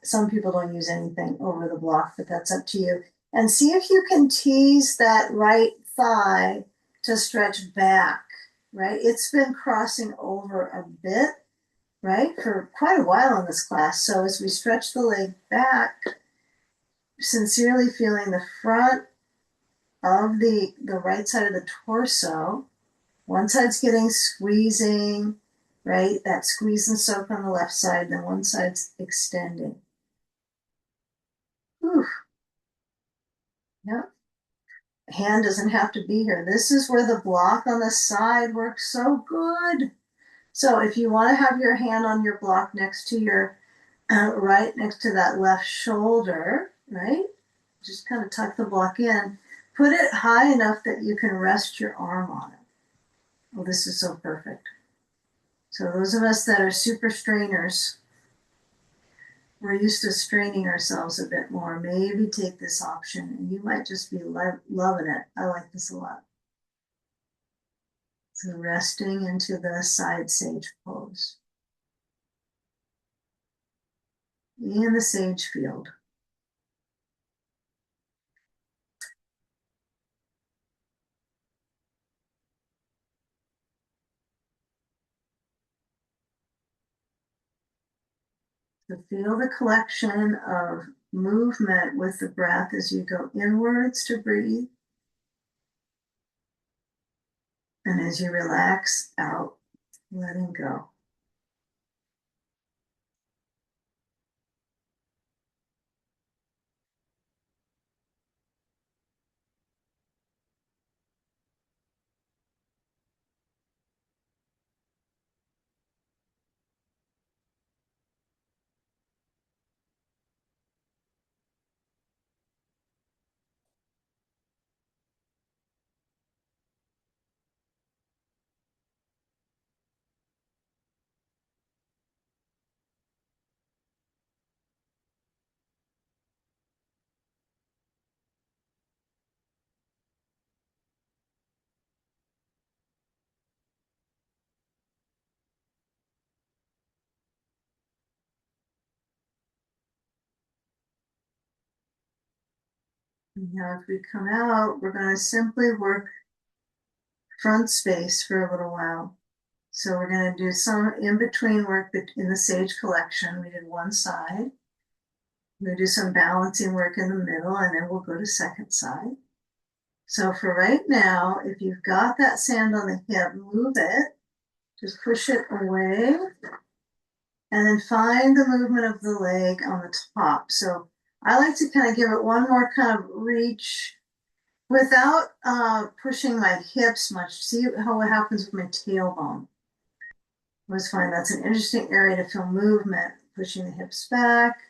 Some people don't use anything over the block, but that's up to you. And see if you can tease that right thigh to stretch back, right? It's been crossing over a bit, right, for quite a while in this class. So as we stretch the leg back, sincerely feeling the front of the right side of the torso, one side's getting squeezing, right? That squeeze and soak on the left side, then one side's extending. Whew. Yep. Hand doesn't have to be here. This is where the block on the side works so good. So if you want to have your hand on your block next to your right next to that left shoulder, right? Just kind of tuck the block in. Put it high enough that you can rest your arm on it. Oh, this is so perfect. So those of us that are super strainers, we're used to straining ourselves a bit more. Maybe take this option and you might just be loving it. I like this a lot. So resting into the side sage pose. In the sage field. So feel the collection of movement with the breath as you go inwards to breathe. And as you relax out, letting go. And now as we come out, we're going to simply work front space for a little while. So we're going to do some in-between work in the sage collection. We did one side. We'll do some balancing work in the middle, and then we'll go to second side. So for right now, if you've got that sand on the hip, move it. Just push it away. And then find the movement of the leg on the top. So I like to kind of give it one more kind of reach without pushing my hips much. See how it happens with my tailbone. I always find that's an interesting area to feel movement, pushing the hips back,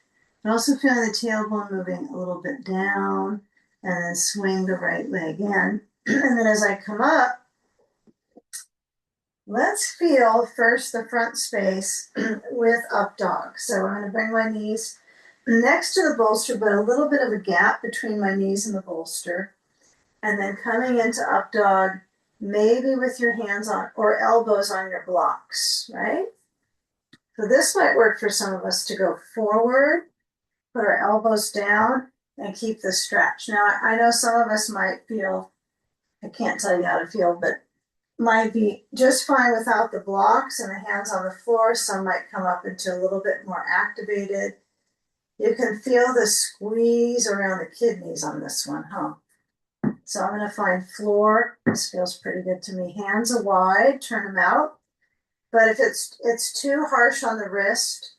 but also feeling the tailbone moving a little bit down, and then swing the right leg in. And then as I come up, let's feel first the front space with up dog. So I'm going to bring my knees next to the bolster, but a little bit of a gap between my knees and the bolster. And then coming into up dog, maybe with your hands on or elbows on your blocks, right? So this might work for some of us to go forward, put our elbows down, and keep the stretch. Now, I know some of us might feel, I can't tell you how to feel, but might be just fine without the blocks and the hands on the floor. Some might come up into a little bit more activated. You can feel the squeeze around the kidneys on this one, huh? So I'm gonna find floor. This feels pretty good to me. Hands are wide, turn them out. But if it's too harsh on the wrist,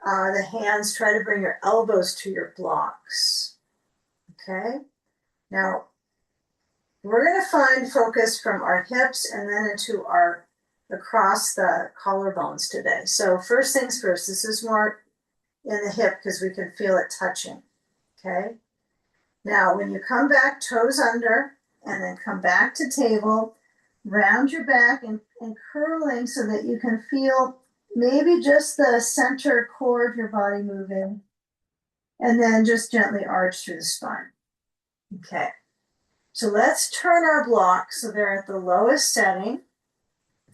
the hands, try to bring your elbows to your blocks. Okay. Now we're going to find focus from our hips and then into our across the collarbones today. So first things first, this is more in the hip because we can feel it touching. Okay. Now when you come back, toes under, and then come back to table, round your back and curling so that you can feel maybe just the center core of your body moving, and then just gently arch through the spine. Okay. So let's turn our blocks so they're at the lowest setting.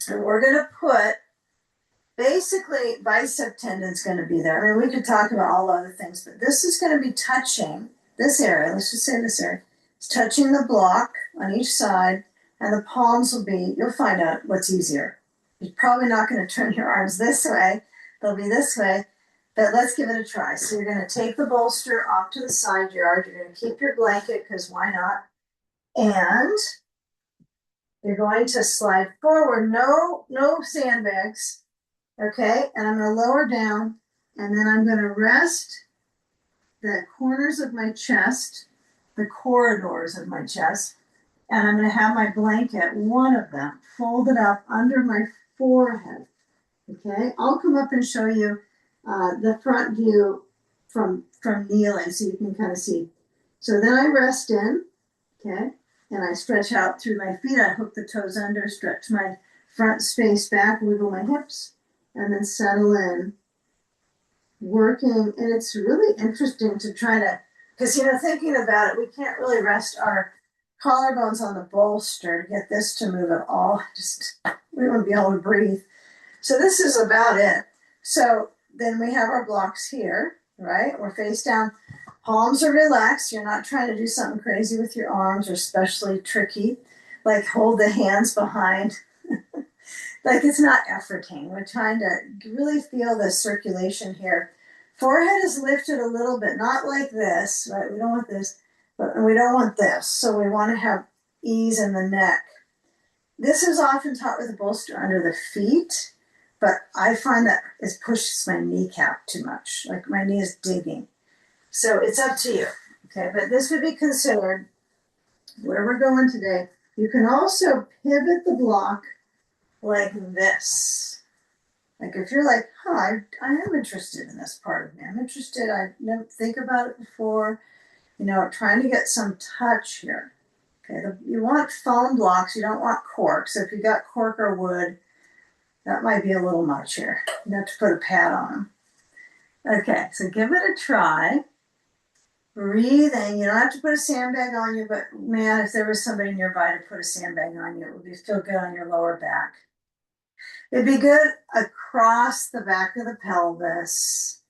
And we're going to put, basically, bicep tendon's going to be there. I mean, we could talk about all other things, but this is going to be touching this area. Let's just say this area. It's touching the block on each side, and the palms will be, you'll find out what's easier. You're probably not going to turn your arms this way. They'll be this way, but let's give it a try. So you're going to take the bolster off to the side yard. You're going to keep your blanket because why not? And you're going to slide forward, no sandbags, okay? And I'm going to lower down, and then I'm going to rest the corners of my chest, the corridors of my chest, and I'm going to have my blanket, one of them, folded up under my forehead, okay? I'll come up and show you the front view from kneeling so you can kind of see. So then I rest in, okay? And I stretch out through my feet. I hook the toes under, stretch my front space back, wiggle my hips, and then settle in, working. And it's really interesting to try to, because, thinking about it, we can't really rest our collarbones on the bolster to get this to move at all. We wouldn't be able to breathe. So this is about it. So then we have our blocks here, right? We're face down. Palms are relaxed. You're not trying to do something crazy with your arms or especially tricky, like hold the hands behind. Like it's not efforting. We're trying to really feel the circulation here. Forehead is lifted a little bit, not like this, right? We don't want this, but we don't want this. So we want to have ease in the neck. This is often taught with a bolster under the feet, but I find that it pushes my kneecap too much. Like my knee is digging. So it's up to you, okay? But this would be considered where we're going today. You can also pivot the block like this. Like if you're like, I am interested in this part of me. I'm interested. I didn't think about it before. Trying to get some touch here. Okay, you want foam blocks. You don't want cork. So if you got cork or wood, that might be a little much here. You have to put a pad on them. Okay, so give it a try. Breathing. You don't have to put a sandbag on you, but man, if there was somebody nearby to put a sandbag on you, it would feel good on your lower back. It'd be good across the back of the pelvis.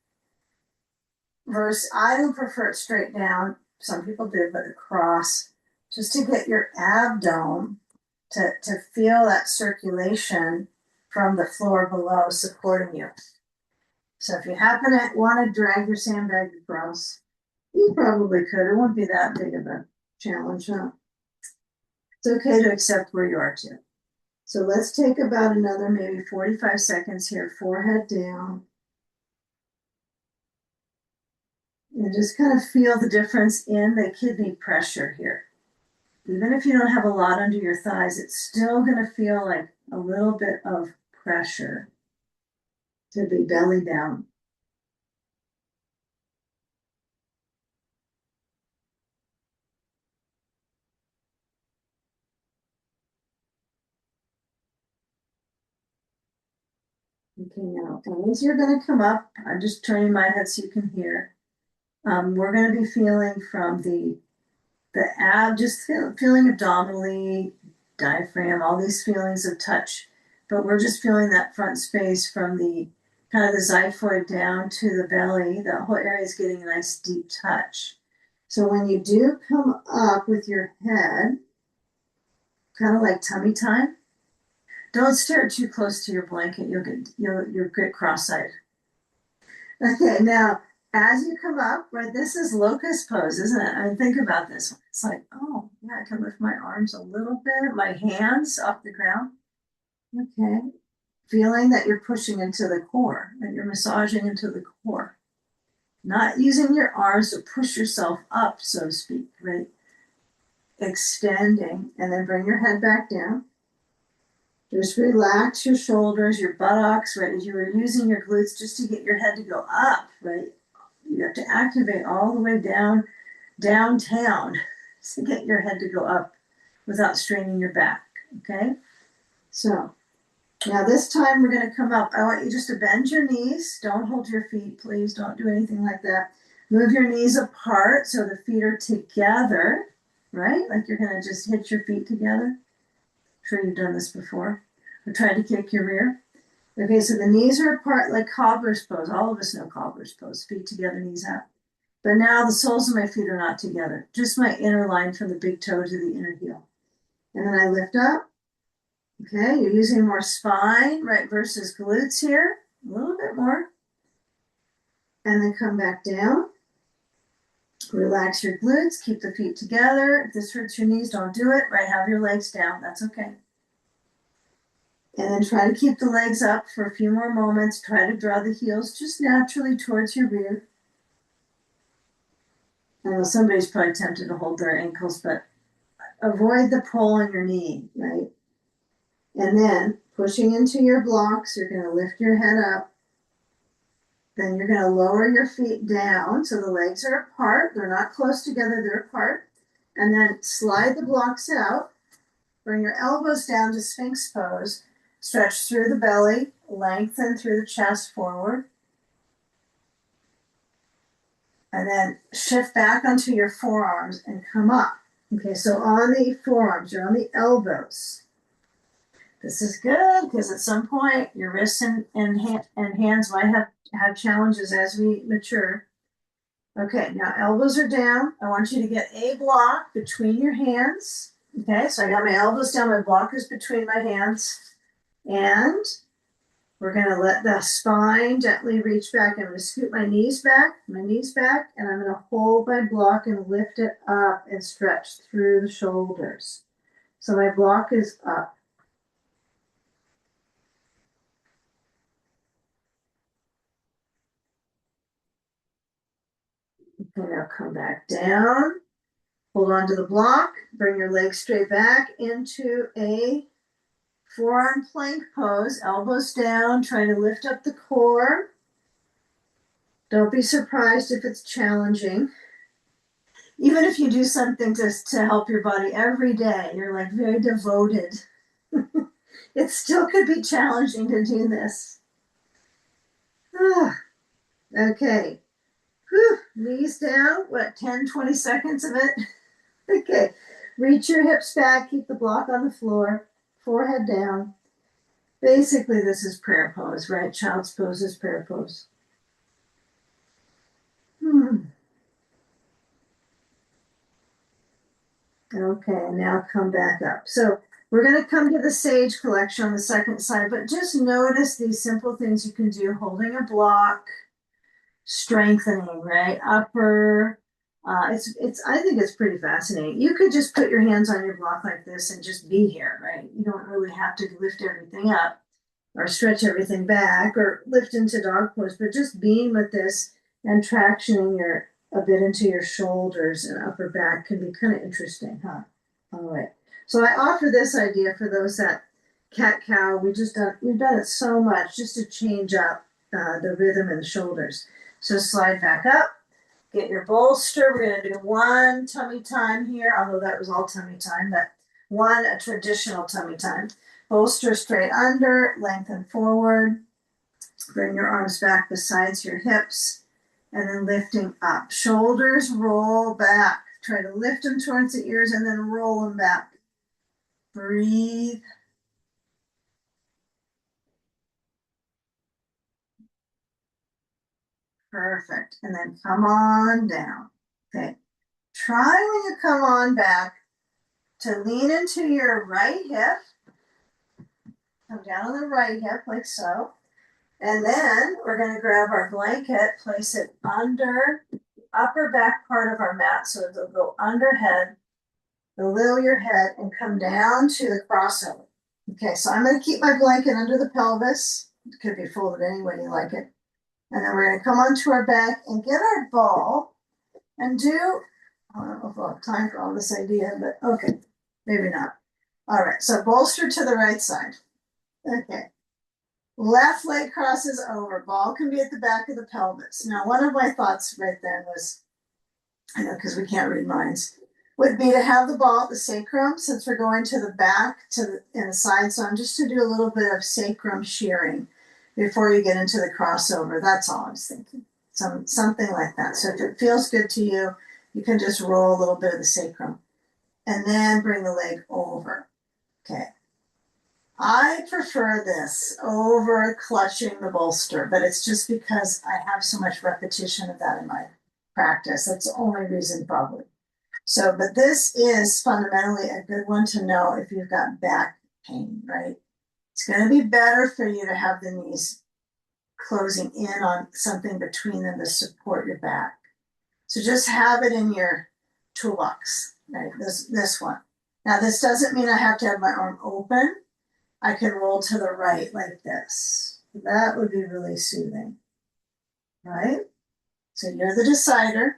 I don't prefer it straight down. Some people do, but across, just to get your abdomen to feel that circulation from the floor below supporting you. So if you happen to want to drag your sandbag across, you probably could. It won't be that big of a challenge, huh? It's okay to accept where you are too. So let's take about another maybe 45 seconds here, forehead down. And just kind of feel the difference in the kidney pressure here. Even if you don't have a lot under your thighs, it's still going to feel like a little bit of pressure to be belly down. Okay, now as you're going to come up, I'm just turning my head so you can hear. We're going to be feeling from the ab, just feeling abdominally, diaphragm, all these feelings of touch. But we're just feeling that front space from the kind of the xiphoid down to the belly. The whole area is getting a nice deep touch. So when you do come up with your head, kind of like tummy time, Don't stare too close to your blanket. You'll get cross-eyed. Okay, now as you come up, right, this is locust pose, isn't it? I mean, think about this one. It's like, oh, yeah, I can lift my arms a little bit, my hands off the ground. Okay, feeling that you're pushing into the core, that you're massaging into the core. Not using your arms to push yourself up, so to speak, right? Extending, and then bring your head back down. Just relax your shoulders, your buttocks, right? As you were using your glutes just to get your head to go up, right? You have to activate all the way downtown to get your head to go up without straining your back, okay? So now this time we're going to come up. I want you just to bend your knees. Don't hold your feet, please. Don't do anything like that. Move your knees apart so the feet are together, right? Like you're going to just hit your feet together. I'm sure you've done this before. Or try to kick your rear. Okay, so the knees are apart like cobbler's pose. All of us know cobbler's pose. Feet together, knees out. But now the soles of my feet are not together. Just my inner line from the big toe to the inner heel. And then I lift up. Okay, you're using more spine, right, versus glutes here. A little bit more. And then come back down. Relax your glutes. Keep the feet together. If this hurts your knees, don't do it. Right, have your legs down. That's okay. And then try to keep the legs up for a few more moments. Try to draw the heels just naturally towards your rear. I know somebody's probably tempted to hold their ankles, but avoid the pull on your knee, right? And then pushing into your blocks, you're going to lift your head up. Then you're going to lower your feet down so the legs are apart. They're not close together, they're apart. And then slide the blocks out. Bring your elbows down to Sphinx pose. Stretch through the belly, lengthen through the chest forward. And then shift back onto your forearms and come up. Okay, so on the forearms, you're on the elbows. This is good because at some point your wrists and hands might have challenges as we mature. Okay, now elbows are down. I want you to get a block between your hands. Okay, so I got my elbows down, my block is between my hands. And we're going to let the spine gently reach back. I'm going to scoot my knees back, and I'm going to hold my block and lift it up and stretch through the shoulders. So my block is up. Okay, now come back down. Hold on to the block. Bring your legs straight back into a forearm plank pose. Elbows down. Trying to lift up the core. Don't be surprised if it's challenging. Even if you do something to help your body every day, you're like very devoted. It still could be challenging to do this. Okay. Whew. Knees down. What, 10, 20 seconds of it? Okay. Reach your hips back. Keep the block on the floor. Forehead down. Basically, this is prayer pose, right? Child's pose is prayer pose. Okay, now come back up. So we're going to come to the Sage Collection on the second side, but just notice these simple things you can do. Holding a block, strengthening, right? Upper. I think it's pretty fascinating. You could just put your hands on your block like this and just be here, right? You don't really have to lift everything up or stretch everything back or lift into dog pose, but just being with this and tractioning a bit into your shoulders and upper back can be kind of interesting, huh? All right. So I offer this idea for those that cat cow. We've done it so much just to change up the rhythm in the shoulders. So slide back up, get your bolster. We're going to do one tummy time here, although that was all tummy time, but a traditional tummy time. Bolster straight under, lengthen forward. Bring your arms back besides your hips. And then lifting up. Shoulders roll back. Try to lift them towards the ears and then roll them back. Breathe. Perfect. And then come on down. Okay. Try when you come on back to lean into your right hip Come down on the right hip like so. And then we're going to grab our blanket, place it under the upper back part of our mat so it'll go under head, below your head, and come down to the crossover. Okay, so I'm going to keep my blanket under the pelvis. It could be folded any way you like it. And then we're going to come onto our back and get our ball and do, I don't know if I'll have time for all this idea, but okay, maybe not. All right, so bolster to the right side. Okay. Left leg crosses over. Ball can be at the back of the pelvis. Now, one of my thoughts right then was, I know because we can't read minds, would be to have the ball at the sacrum since we're going to the back to the, and the side. So I'm just to do a little bit of sacrum shearing before you get into the crossover. That's all I was thinking. Something like that. So if it feels good to you, you can just roll a little bit of the sacrum and then bring the leg over. Okay. I prefer this over clutching the bolster, but it's just because I have so much repetition of that in my practice. That's the only reason, probably. So, but this is fundamentally a good one to know if you've got back pain, right? It's going to be better for you to have the knees closing in on something between them to support your back. So just have it in your toolbox, right? This one. Now, this doesn't mean I have to have my arm open. I can roll to the right like this. That would be really soothing, right? So you're the decider.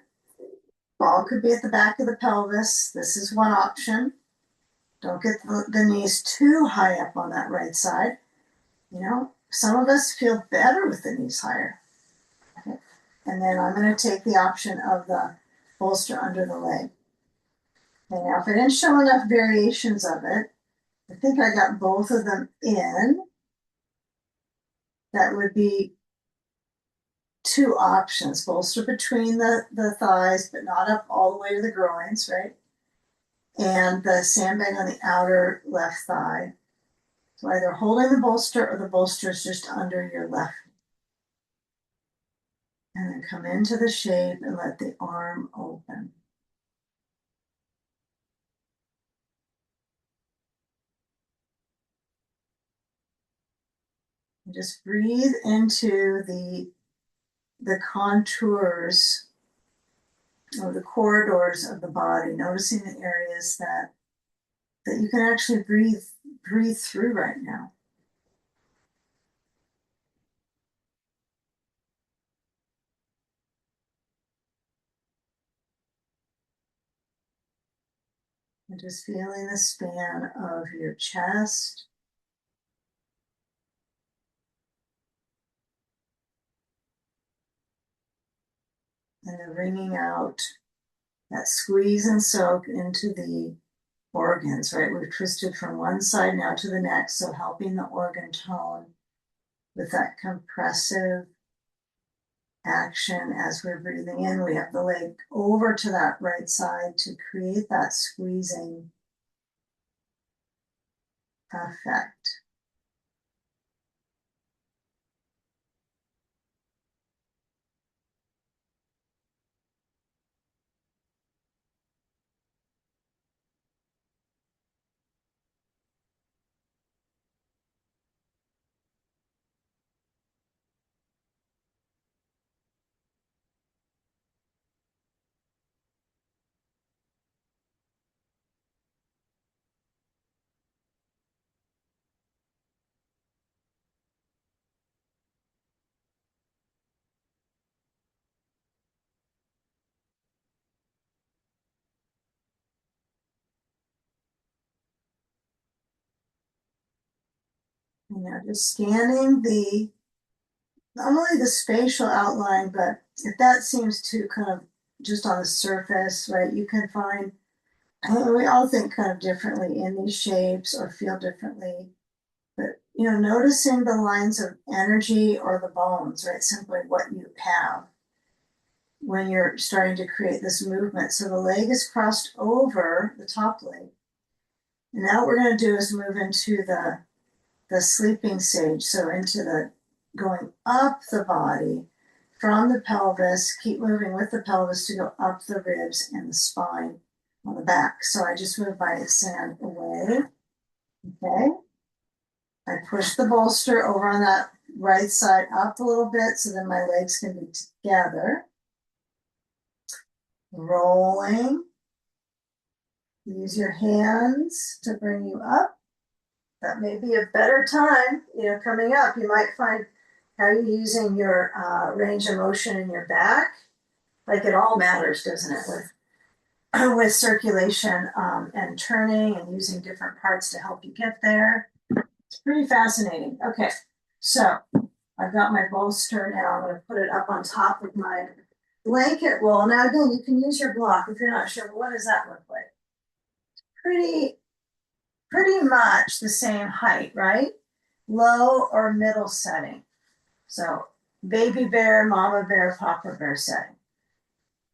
Ball could be at the back of the pelvis. This is one option. Don't get the knees too high up on that right side. You know, some of us feel better with the knees higher. Okay. And then I'm going to take the option of the bolster under the leg. Okay, now if I didn't show enough variations of it, I think I got both of them in. That would be two options. Bolster between the thighs, but not up all the way to the groins, right? And the sandbag on the outer left thigh. So either holding the bolster or the bolster is just under your left. And then come into the shape and let the arm open. And just breathe into the contours or the corridors of the body, noticing the areas that you can actually breathe through right now. And just feeling the span of your chest. And then bringing out that squeeze and soak into the organs, right? We've twisted from one side now to the next, so helping the organ tone with that compressive action as we're breathing in. We have the leg over to that right side to create that squeezing effect. And now just scanning not only the spatial outline, but if that seems too kind of just on the surface, right, you can find, we all think kind of differently in these shapes or feel differently. But, noticing the lines of energy or the bones, right, simply what you have when you're starting to create this movement. So the leg is crossed over the top leg. And now what we're going to do is move into the sleeping stage. So into the going up the body from the pelvis, keep moving with the pelvis to go up the ribs and the spine on the back. So I just move my sand away. Okay. I push the bolster over on that right side up a little bit so that my legs can be together. Rolling. Use your hands to bring you up. That may be a better time, coming up. You might find how you're using your range of motion in your back. Like it all matters, doesn't it? With circulation and turning and using different parts to help you get there. It's pretty fascinating. Okay, so I've got my bolster now. I'm going to put it up on top of my blanket roll. Now, again, you can use your block if you're not sure. Well, what does that look like? Pretty much the same height, right? Low or middle setting. So baby bear, mama bear, papa bear setting.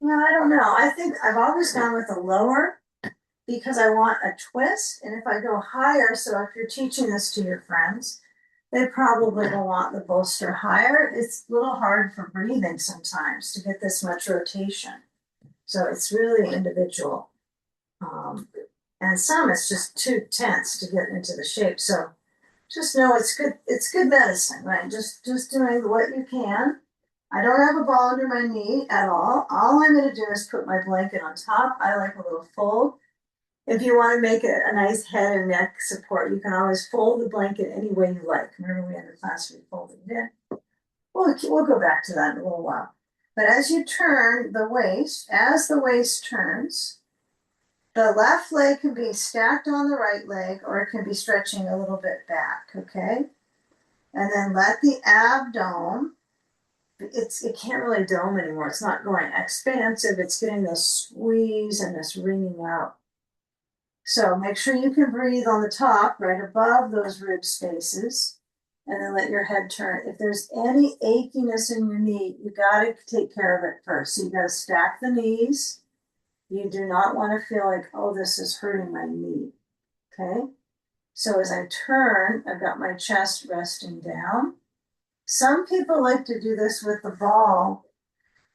Yeah, I don't know. I think I've always gone with a lower because I want a twist. And if I go higher, so if you're teaching this to your friends, they probably will want the bolster higher. It's a little hard for breathing sometimes to get this much rotation. So it's really individual. And some it's just too tense to get into the shape. So just know it's good medicine, right? Just doing what you can. I don't have a ball under my knee at all. All I'm going to do is put my blanket on top. I like a little fold. If you want to make it a nice head and neck support, you can always fold the blanket any way you like. Remember we had the class we folded it in. We'll go back to that in a little while. But as you turn the waist, as the waist turns, the left leg can be stacked on the right leg, or it can be stretching a little bit back, okay? And then let the abdomen, it can't really dome anymore. It's not going expansive. It's getting this squeeze and this wringing out. So make sure you can breathe on the top, right above those rib spaces, and then let your head turn. If there's any achiness in your knee, you got to take care of it first. So you got to stack the knees. You do not want to feel like, oh, this is hurting my knee, okay? So as I turn, I've got my chest resting down. Some people like to do this with the ball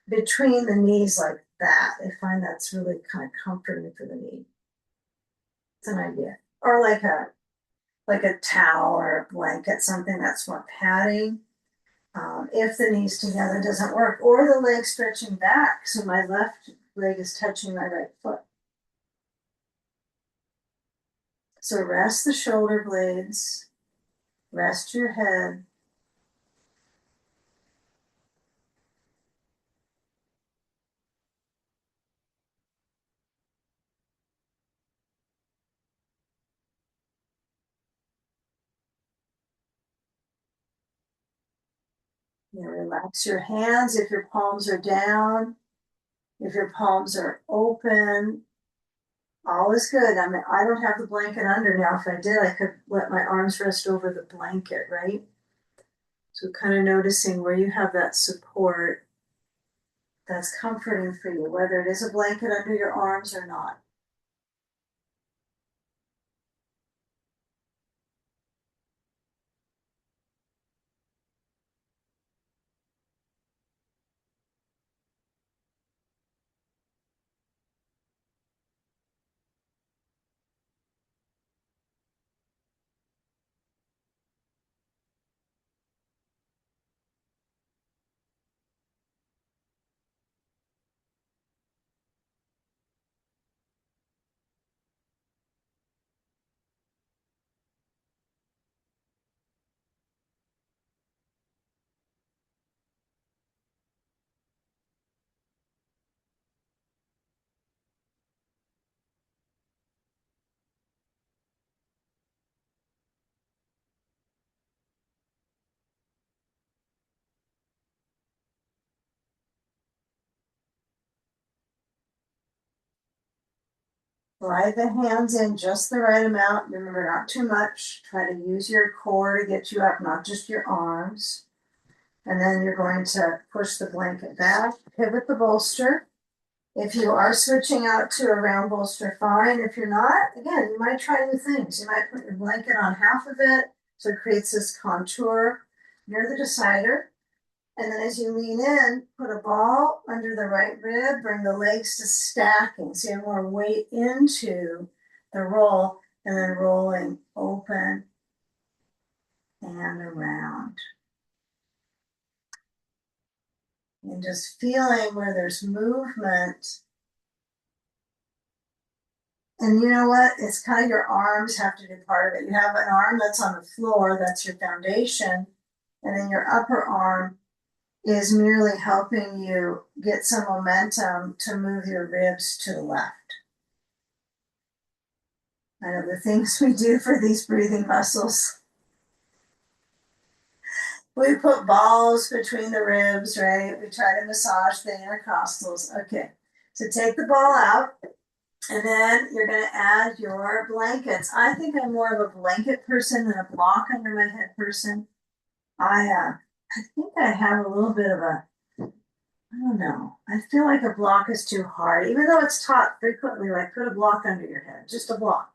between the knees like that. They find that's really kind of comforting for the knee. It's an idea. Or like a towel or a blanket, something that's more padding. If the knees together doesn't work, or the leg stretching back, so my left leg is touching my right foot. So rest the shoulder blades, rest your head. Relax your hands if your palms are down, if your palms are open. All is good. I mean, I don't have the blanket under now. If I did, I could let my arms rest over the blanket, right? So kind of noticing where you have that support that's comforting for you, whether it is a blanket under your arms or not. Slide the hands in just the right amount. Remember, not too much. Try to use your core to get you up, not just your arms. And then you're going to push the blanket back, pivot the bolster. If you are switching out to a round bolster, fine. If you're not, again, you might try new things. You might put your blanket on half of it, so it creates this contour near the decider. And then as you lean in, put a ball under the right rib, bring the legs to stacking. So you have more weight into the roll, and then rolling open and around. And just feeling where there's movement. And you know what? It's kind of your arms have to do part of it. You have an arm that's on the floor, that's your foundation. And then your upper arm is merely helping you get some momentum to move your ribs to the left. I know the things we do for these breathing muscles. We put balls between the ribs, right? We try to massage the intercostals. Okay, so take the ball out, and then you're going to add your blankets. I think I'm more of a blanket person than a block under my head person. I think I have a little bit of a, I don't know. I feel like a block is too hard, even though it's taught frequently, like put a block under your head, just a block.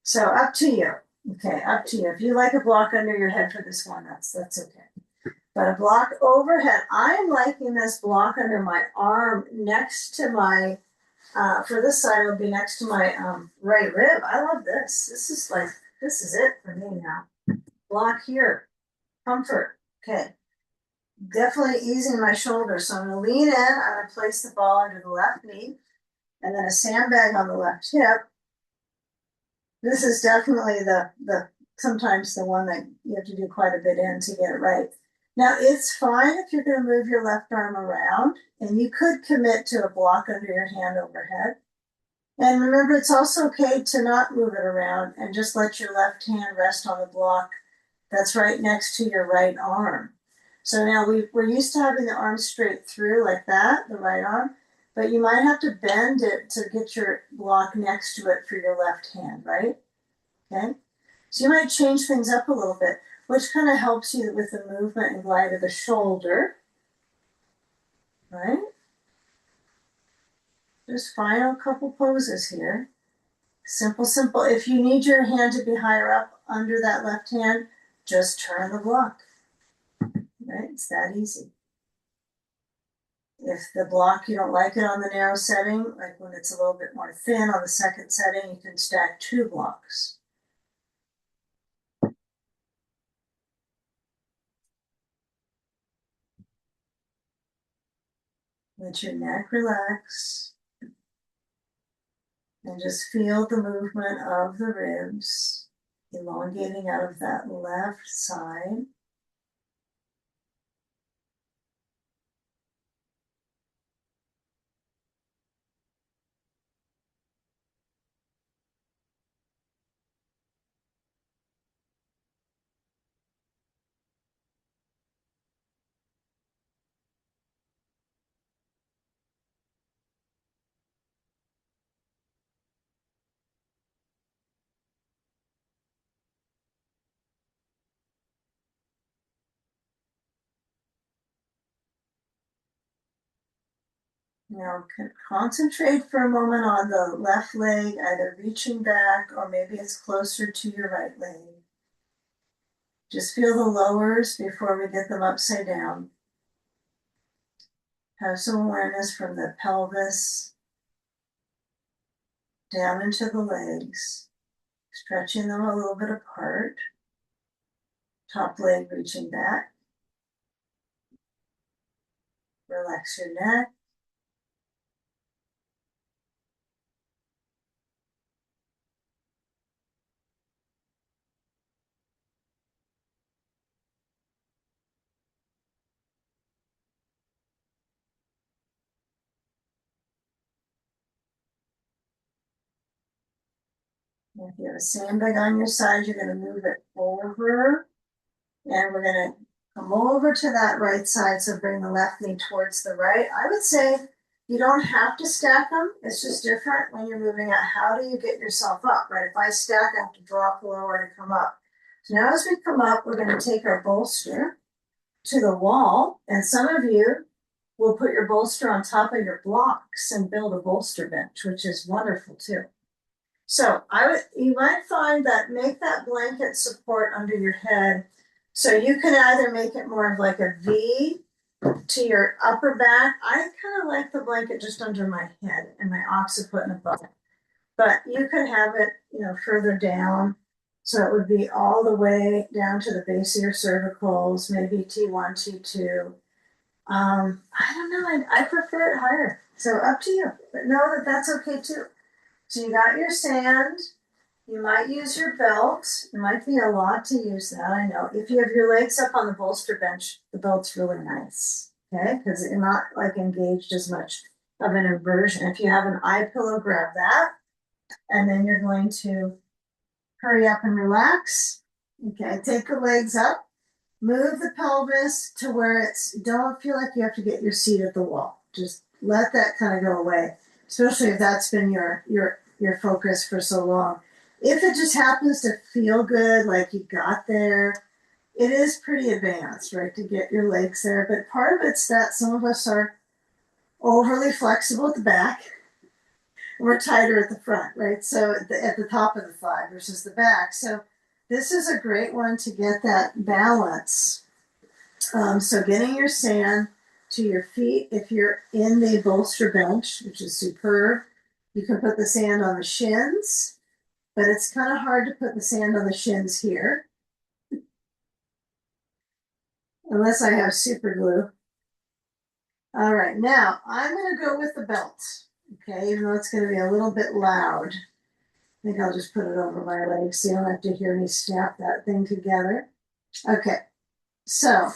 So up to you. Okay, up to you. If you like a block under your head for this one, that's okay. But a block overhead, I'm liking this block under my arm next to my, for this side, it would be next to my right rib. I love this. This is it for me now. Block here, comfort. Okay, definitely easing my shoulders. So I'm gonna lean in, I'm gonna place the ball under the left knee, and then a sandbag on the left hip. This is definitely the sometimes the one that you have to do quite a bit in to get it right. Now it's fine if you're going to move your left arm around, and you could commit to a block under your hand overhead. And remember, it's also okay to not move it around and just let your left hand rest on the block that's right next to your right arm. So now we're used to having the arm straight through like that, the right arm, but you might have to bend it to get your block next to it for your left hand, right? Okay. So you might change things up a little bit, which kind of helps you with the movement and glide of the shoulder, right? Just final couple poses here. Simple, simple. If you need your hand to be higher up under that left hand, just turn the block, right? It's that easy. If the block, you don't like it on the narrow setting, like when it's a little bit more thin on the second setting, you can stack 2 blocks. Let your neck relax. And just feel the movement of the ribs, elongating out of that left side. Now concentrate for a moment on the left leg, either reaching back or maybe it's closer to your right leg. Just feel the lowers before we get them upside down. Have some awareness from the pelvis down into the legs, stretching them a little bit apart. Top leg reaching back. Relax your neck. If you have a sandbag on your side, you're going to move it over, and we're going to come over to that right side. So bring the left knee towards the right. I would say you don't have to stack them. It's just different when you're moving out. How do you get yourself up, right? If I stack, I have to drop lower to come up. So now as we come up, we're going to take our bolster to the wall, and some of you will put your bolster on top of your blocks and build a bolster bench, which is wonderful too. So you might find that make that blanket support under your head. So you can either make it more of like a V to your upper back. I kind of like the blanket just under my head and my occiput and above. But you could have it, further down So it would be all the way down to the base of your cervicals, maybe T1, T2. I don't know, I prefer it higher. So up to you, but know that that's okay too. So you got your sand. You might use your belt. It might be a lot to use that, I know. If you have your legs up on the bolster bench, the belt's really nice, okay? Because you're not like engaged as much of an inversion. If you have an eye pillow, grab that. And then you're going to hurry up and relax. Okay, take the legs up. Move the pelvis to where don't feel like you have to get your seat at the wall. Just let that kind of go away, especially if that's been your focus for so long. If it just happens to feel good, like you got there, it is pretty advanced, right, to get your legs there. But part of it's that some of us are overly flexible at the back. We're tighter at the front, right? So at the top of the thigh versus the back. So this is a great one to get that balance. So getting your sand to your feet, if you're in the bolster bench, which is superb, you can put the sand on the shins, but it's kind of hard to put the sand on the shins here, unless I have super glue. All right, now I'm going to go with the belt, okay, even though it's going to be a little bit loud. I think I'll just put it over my legs so you don't have to hear me snap that thing together. Okay, so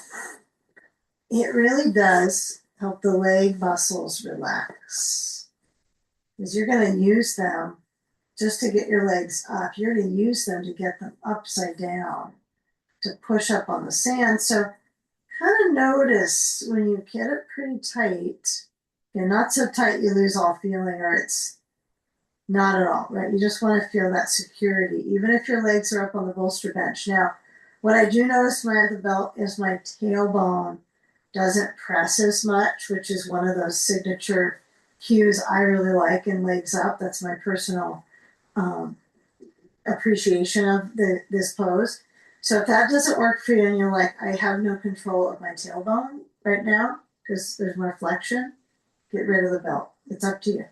it really does help the leg muscles relax, because you're going to use them just to get your legs up. You're going to use them to get them upside down, to push up on the sand. So kind of notice when you get it pretty tight, you're not so tight you lose all feeling, or it's not at all, right? You just want to feel that security, even if your legs are up on the bolster bench. Now, what I do notice when I have the belt is my tailbone doesn't press as much, which is one of those signature cues I really like in legs up. That's my personal appreciation of this pose. So if that doesn't work for you and you're like, I have no control of my tailbone right now because there's more flexion, get rid of the belt. It's up to you.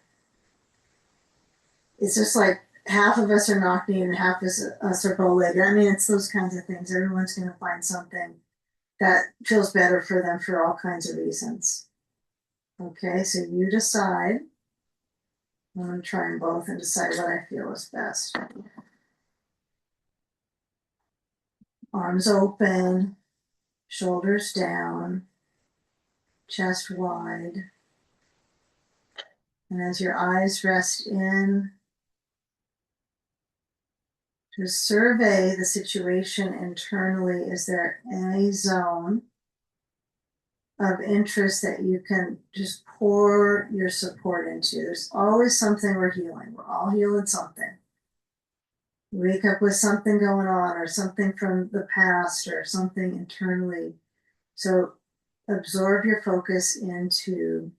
It's just like half of us are knock-kneed and half of us are bow-legged. I mean, it's those kinds of things. Everyone's going to find something that feels better for them for all kinds of reasons. Okay, so you decide. I'm going to try them both and decide what I feel is best. Arms open, shoulders down, chest wide. And as your eyes rest in, just survey the situation internally. Is there any zone of interest that you can just pour your support into? There's always something we're healing. We're all healing something. You wake up with something going on, or something from the past, or something internally. So absorb your focus into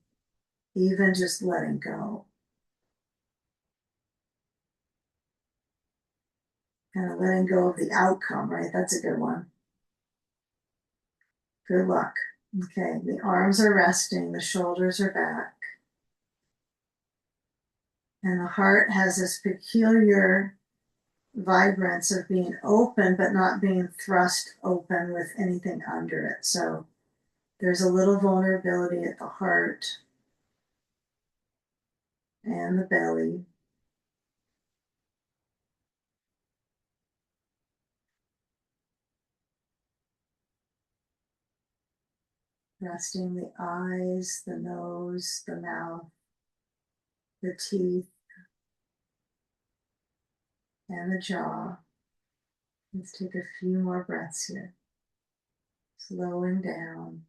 even just letting go. Kind of letting go of the outcome, right? That's a good one. Good luck. Okay, the arms are resting, the shoulders are back. And the heart has this peculiar vibrance of being open, but not being thrust open with anything under it. So there's a little vulnerability at the heart and the belly. Resting the eyes, the nose, the mouth, the teeth, and the jaw. Let's take a few more breaths here. Slowing down.